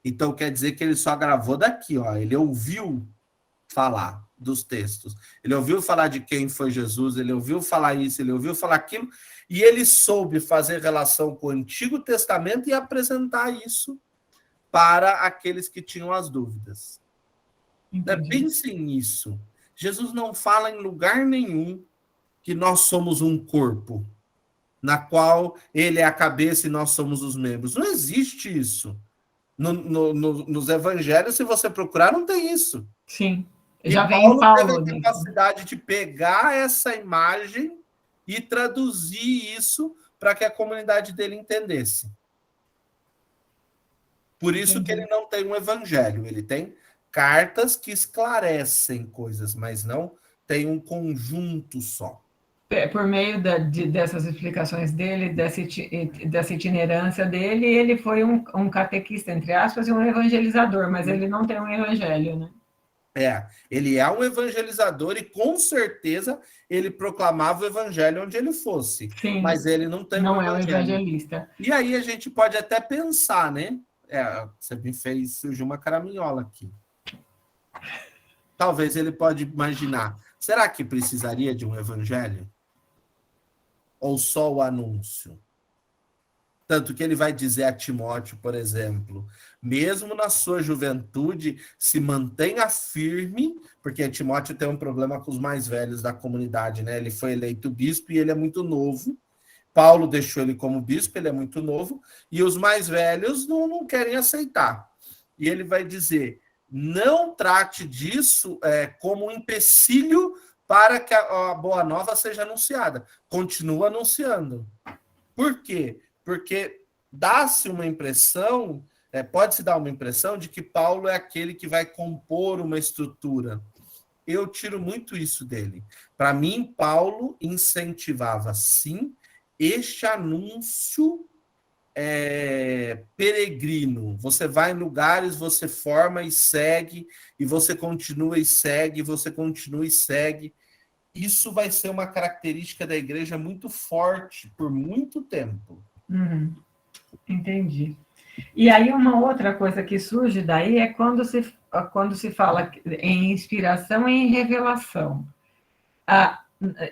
Então quer dizer que ele só gravou daqui, ó. Ele ouviu falar dos textos. Ele ouviu falar de quem foi Jesus, ele ouviu falar isso, ele ouviu falar aquilo, e ele soube fazer relação com o Antigo Testamento e apresentar isso para aqueles que tinham as dúvidas. Pensem nisso. Jesus não fala em lugar nenhum que nós somos um corpo, na qual ele é a cabeça e nós somos os membros. Não existe isso. Nos evangelhos, se você procurar, não tem isso. Sim. Já vem Paulo teve a capacidade de pegar essa imagem e traduzir isso para que a comunidade dele entendesse. Por isso que ele não tem um evangelho, ele tem cartas que esclarecem coisas, mas não tem um conjunto só. Por meio dessas explicações dele, dessa itinerância dele, ele foi um catequista, entre aspas, e um evangelizador, mas ele não tem um evangelho, né? Ele é um evangelizador e com certeza ele proclamava o evangelho onde ele fosse. Sim, mas ele não tem não é um evangelista. E aí a gente pode até pensar, né? Você me fez surgir uma caraminhola aqui. Talvez ele pode imaginar, será que precisaria de um evangelho? Ou só o anúncio? Tanto que ele vai dizer a Timóteo, por exemplo, mesmo na sua juventude, se mantenha firme, porque Timóteo tem um problema com os mais velhos da comunidade, né? Ele foi eleito bispo e ele é muito novo. Paulo deixou ele como bispo, ele é muito novo, e os mais velhos não querem aceitar. E ele vai dizer, não trate disso como um empecilho para que a boa nova seja anunciada. Continua anunciando. Por quê? Porque dá-se uma impressão, pode-se dar uma impressão de que Paulo é aquele que vai compor uma estrutura. Eu tiro muito isso dele. Para mim, Paulo incentivava, sim, este anúncio peregrino. Você vai em lugares, você forma e segue, e você continua e segue, você continua e segue. Isso vai ser uma característica da igreja muito forte por muito tempo. Entendi. E aí uma outra coisa que surge daí é quando se fala em inspiração e em revelação.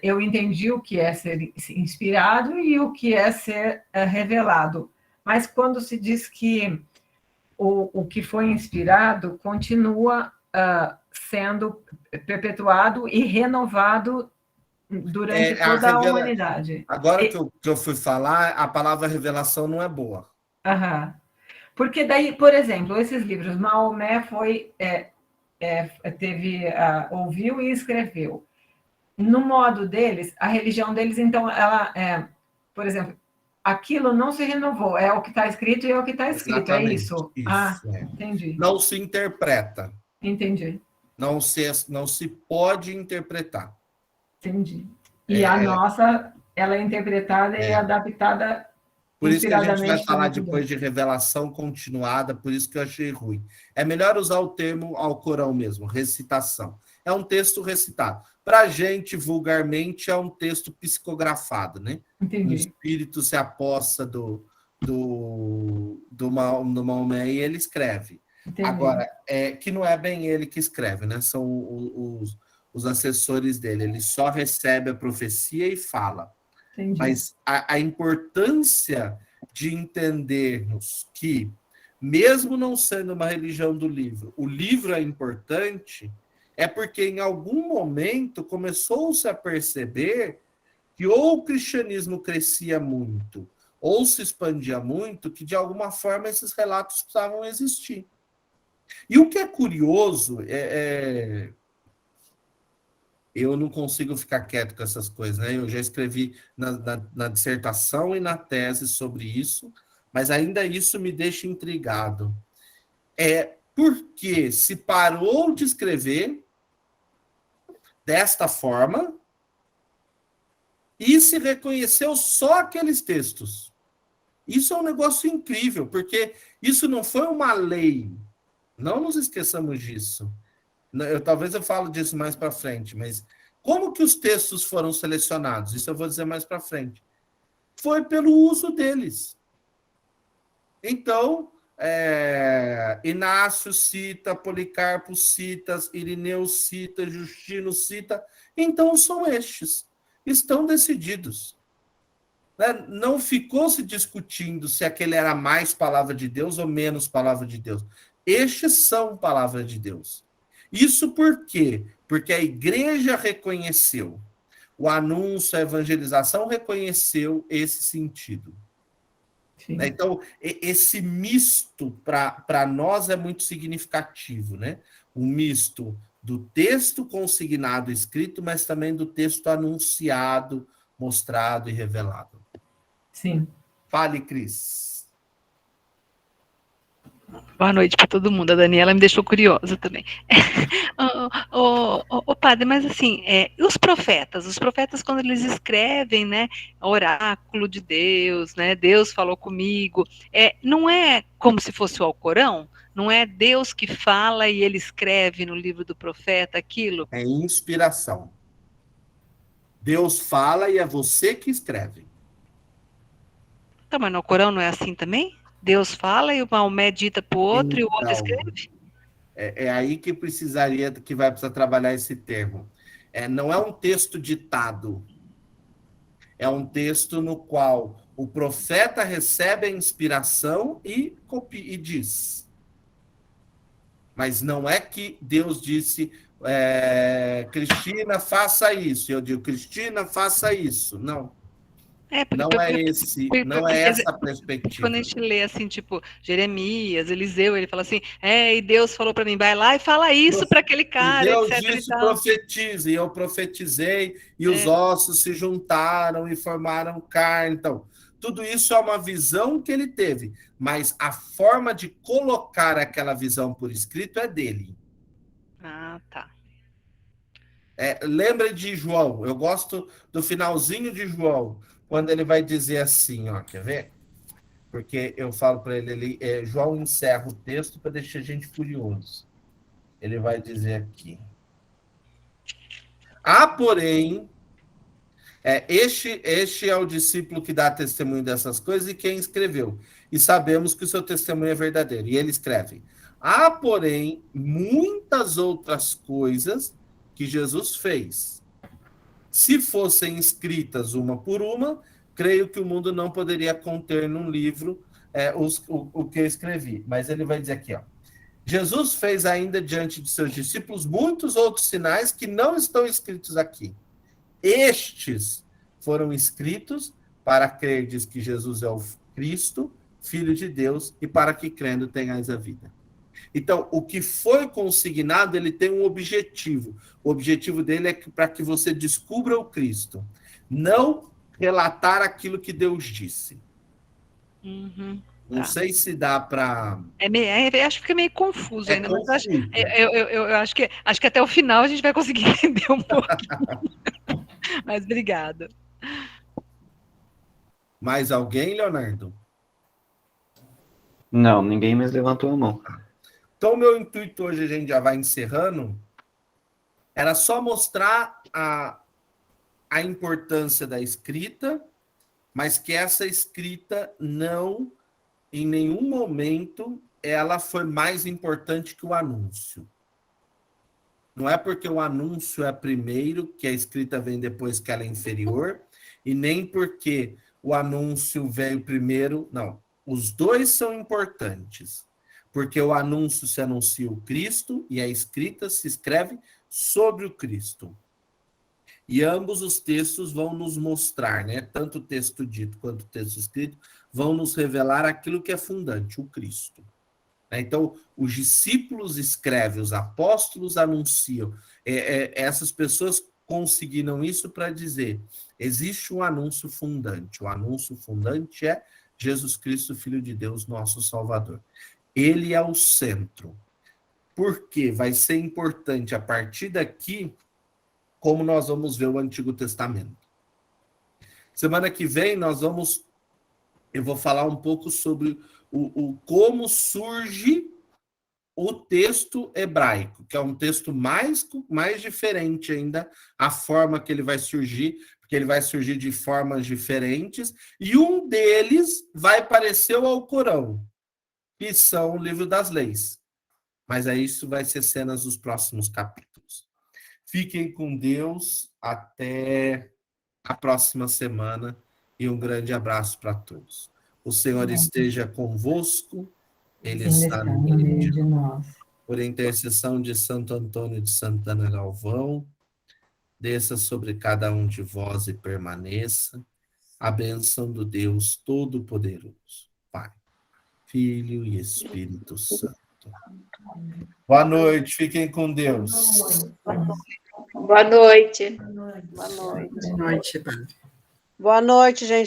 Eu entendi o que é ser inspirado e o que é ser revelado. Mas quando se diz que o que foi inspirado continua sendo perpetuado e renovado durante toda a humanidade. Agora que eu fui falar, a palavra revelação não é boa. Porque daí, por exemplo, esses livros, Maomé ouviu e escreveu. No modo deles, a religião deles, então, por exemplo, aquilo não se renovou, é o que está escrito e é o que está escrito, exatamente, é isso? Entendi. Não se interpreta. Entendi. Não se pode interpretar. Entendi. E a nossa, ela é interpretada e adaptada. Por isso que a gente vai falar depois de revelação continuada, por isso que eu achei ruim. É melhor usar o termo Alcorão mesmo, recitação. É um texto recitado. Para a gente, vulgarmente, é um texto psicografado, né? Entendi. O espírito se apossa do Maomé e ele escreve. Entendi. Agora, que não é bem ele que escreve, né? São os assessores dele. Ele só recebe a profecia e fala. Entendi. Mas a importância de entendermos que, mesmo não sendo uma religião do livro, o livro é importante, é porque em algum momento começou-se a perceber que ou o cristianismo crescia muito, ou se expandia muito, que de alguma forma esses relatos precisavam existir. E o que é curioso eu não consigo ficar quieto com essas coisas, né? Eu já escrevi na dissertação e na tese sobre isso, mas ainda isso me deixa intrigado. Porque se parou de escrever desta forma e se reconheceu só aqueles textos. Isso é um negócio incrível, porque isso não foi uma lei. Não nos esqueçamos disso. Talvez eu falo disso mais para frente, mas como que os textos foram selecionados? Isso eu vou dizer mais para frente. Foi pelo uso deles. Então, Inácio cita, Policarpo cita, Irineu cita, Justino cita. Então, são estes. Estão decididos. Não ficou se discutindo se aquele era mais palavra de Deus ou menos palavra de Deus. Estes são palavra de Deus. Isso por quê? Porque a igreja reconheceu. O anúncio, a evangelização reconheceu esse sentido. Sim. Então, esse misto, para nós, é muito significativo, né? Um misto do texto consignado, escrito, mas também do texto anunciado, mostrado e revelado. Sim. Fale, Cris. Boa noite para todo mundo. A Daniela me deixou curiosa também. Padre, mas assim, os profetas? Os profetas, quando eles escrevem, né, oráculo de Deus, né, Deus falou comigo, não é como se fosse o Alcorão? Não é Deus que fala e ele escreve no livro do profeta aquilo? É inspiração. Deus fala e é você que escreve. Tá, mas no Alcorão não é assim também? Deus fala e o Maomé dita para o outro e o outro escreve? É aí que vai precisar trabalhar esse termo. Não é um texto ditado. É um texto no qual o profeta recebe a inspiração e diz. Mas não é que Deus disse, Cristina, faça isso. Eu digo, Cristina, faça isso. Não. Não é essa a perspectiva. Quando a gente lê assim, tipo, Jeremias, Eliseu, ele fala assim, e Deus falou para mim, vai lá e fala isso para aquele cara, Deus etc. disse, profetize, e eu profetizei, e os ossos se juntaram e formaram carne. Então, tudo isso é uma visão que ele teve, mas a forma de colocar aquela visão por escrito é dele. Ah, tá. Lembra de João, eu gosto do finalzinho de João, quando ele vai dizer assim, ó, quer ver? Porque eu falo para ele, João encerra o texto para deixar a gente curioso. Ele vai dizer aqui. Porém, este é o discípulo que dá testemunho dessas coisas e quem escreveu. E sabemos que o seu testemunho é verdadeiro. E ele escreve. Porém, muitas outras coisas que Jesus fez. Se fossem escritas uma por uma, creio que o mundo não poderia conter num livro o que eu escrevi. Mas ele vai dizer aqui, ó. Jesus fez ainda diante de seus discípulos muitos outros sinais que não estão escritos aqui. Estes foram escritos para crerdes que Jesus é o Cristo, Filho de Deus, e para que crendo tenhais a vida. Então, o que foi consignado, ele tem um objetivo. O objetivo dele é para que você descubra o Cristo. Não relatar aquilo que Deus disse. Uhum. Não sei se dá para... acho que fica meio confuso ainda, mas eu acho que até o final a gente vai conseguir entender um pouquinho. Mas obrigada. Mais alguém, Leonardo? Não, ninguém mais levantou a mão. Então, o meu intuito hoje, a gente já vai encerrando, era só mostrar a importância da escrita, mas que essa escrita não, em nenhum momento, ela foi mais importante que o anúncio. Não é porque o anúncio é primeiro, que a escrita vem depois que ela é inferior, e nem porque o anúncio veio primeiro, não. Os dois são importantes. Porque o anúncio se anuncia o Cristo e a escrita se escreve sobre o Cristo. E ambos os textos vão nos mostrar, né? Tanto o texto dito quanto o texto escrito, vão nos revelar aquilo que é fundante, o Cristo. Então, os discípulos escrevem, os apóstolos anunciam. Essas pessoas conseguiram isso para dizer: existe um anúncio fundante. O anúncio fundante é Jesus Cristo, Filho de Deus, nosso Salvador. Ele é o centro. Porque vai ser importante a partir daqui como nós vamos ver o Antigo Testamento. Semana que vem eu vou falar um pouco sobre como surge o texto hebraico, que é um texto mais diferente ainda, a forma que ele vai surgir, porque ele vai surgir de formas diferentes, e um deles vai parecer ao Alcorão, que são o livro das leis. Mas aí isso vai ser cenas dos próximos capítulos. Fiquem com Deus, até a próxima semana, e um grande abraço para todos. O Senhor esteja convosco, Ele está no meio de nós. Por intercessão de Santo Antônio de Santana Galvão, desça sobre cada um de vós e permaneça a bênção do Deus Todo-Poderoso, Pai, Filho e Espírito Santo. Boa noite, fiquem com Deus. Boa noite. Boa noite. Boa noite, Padre. Boa noite, gente.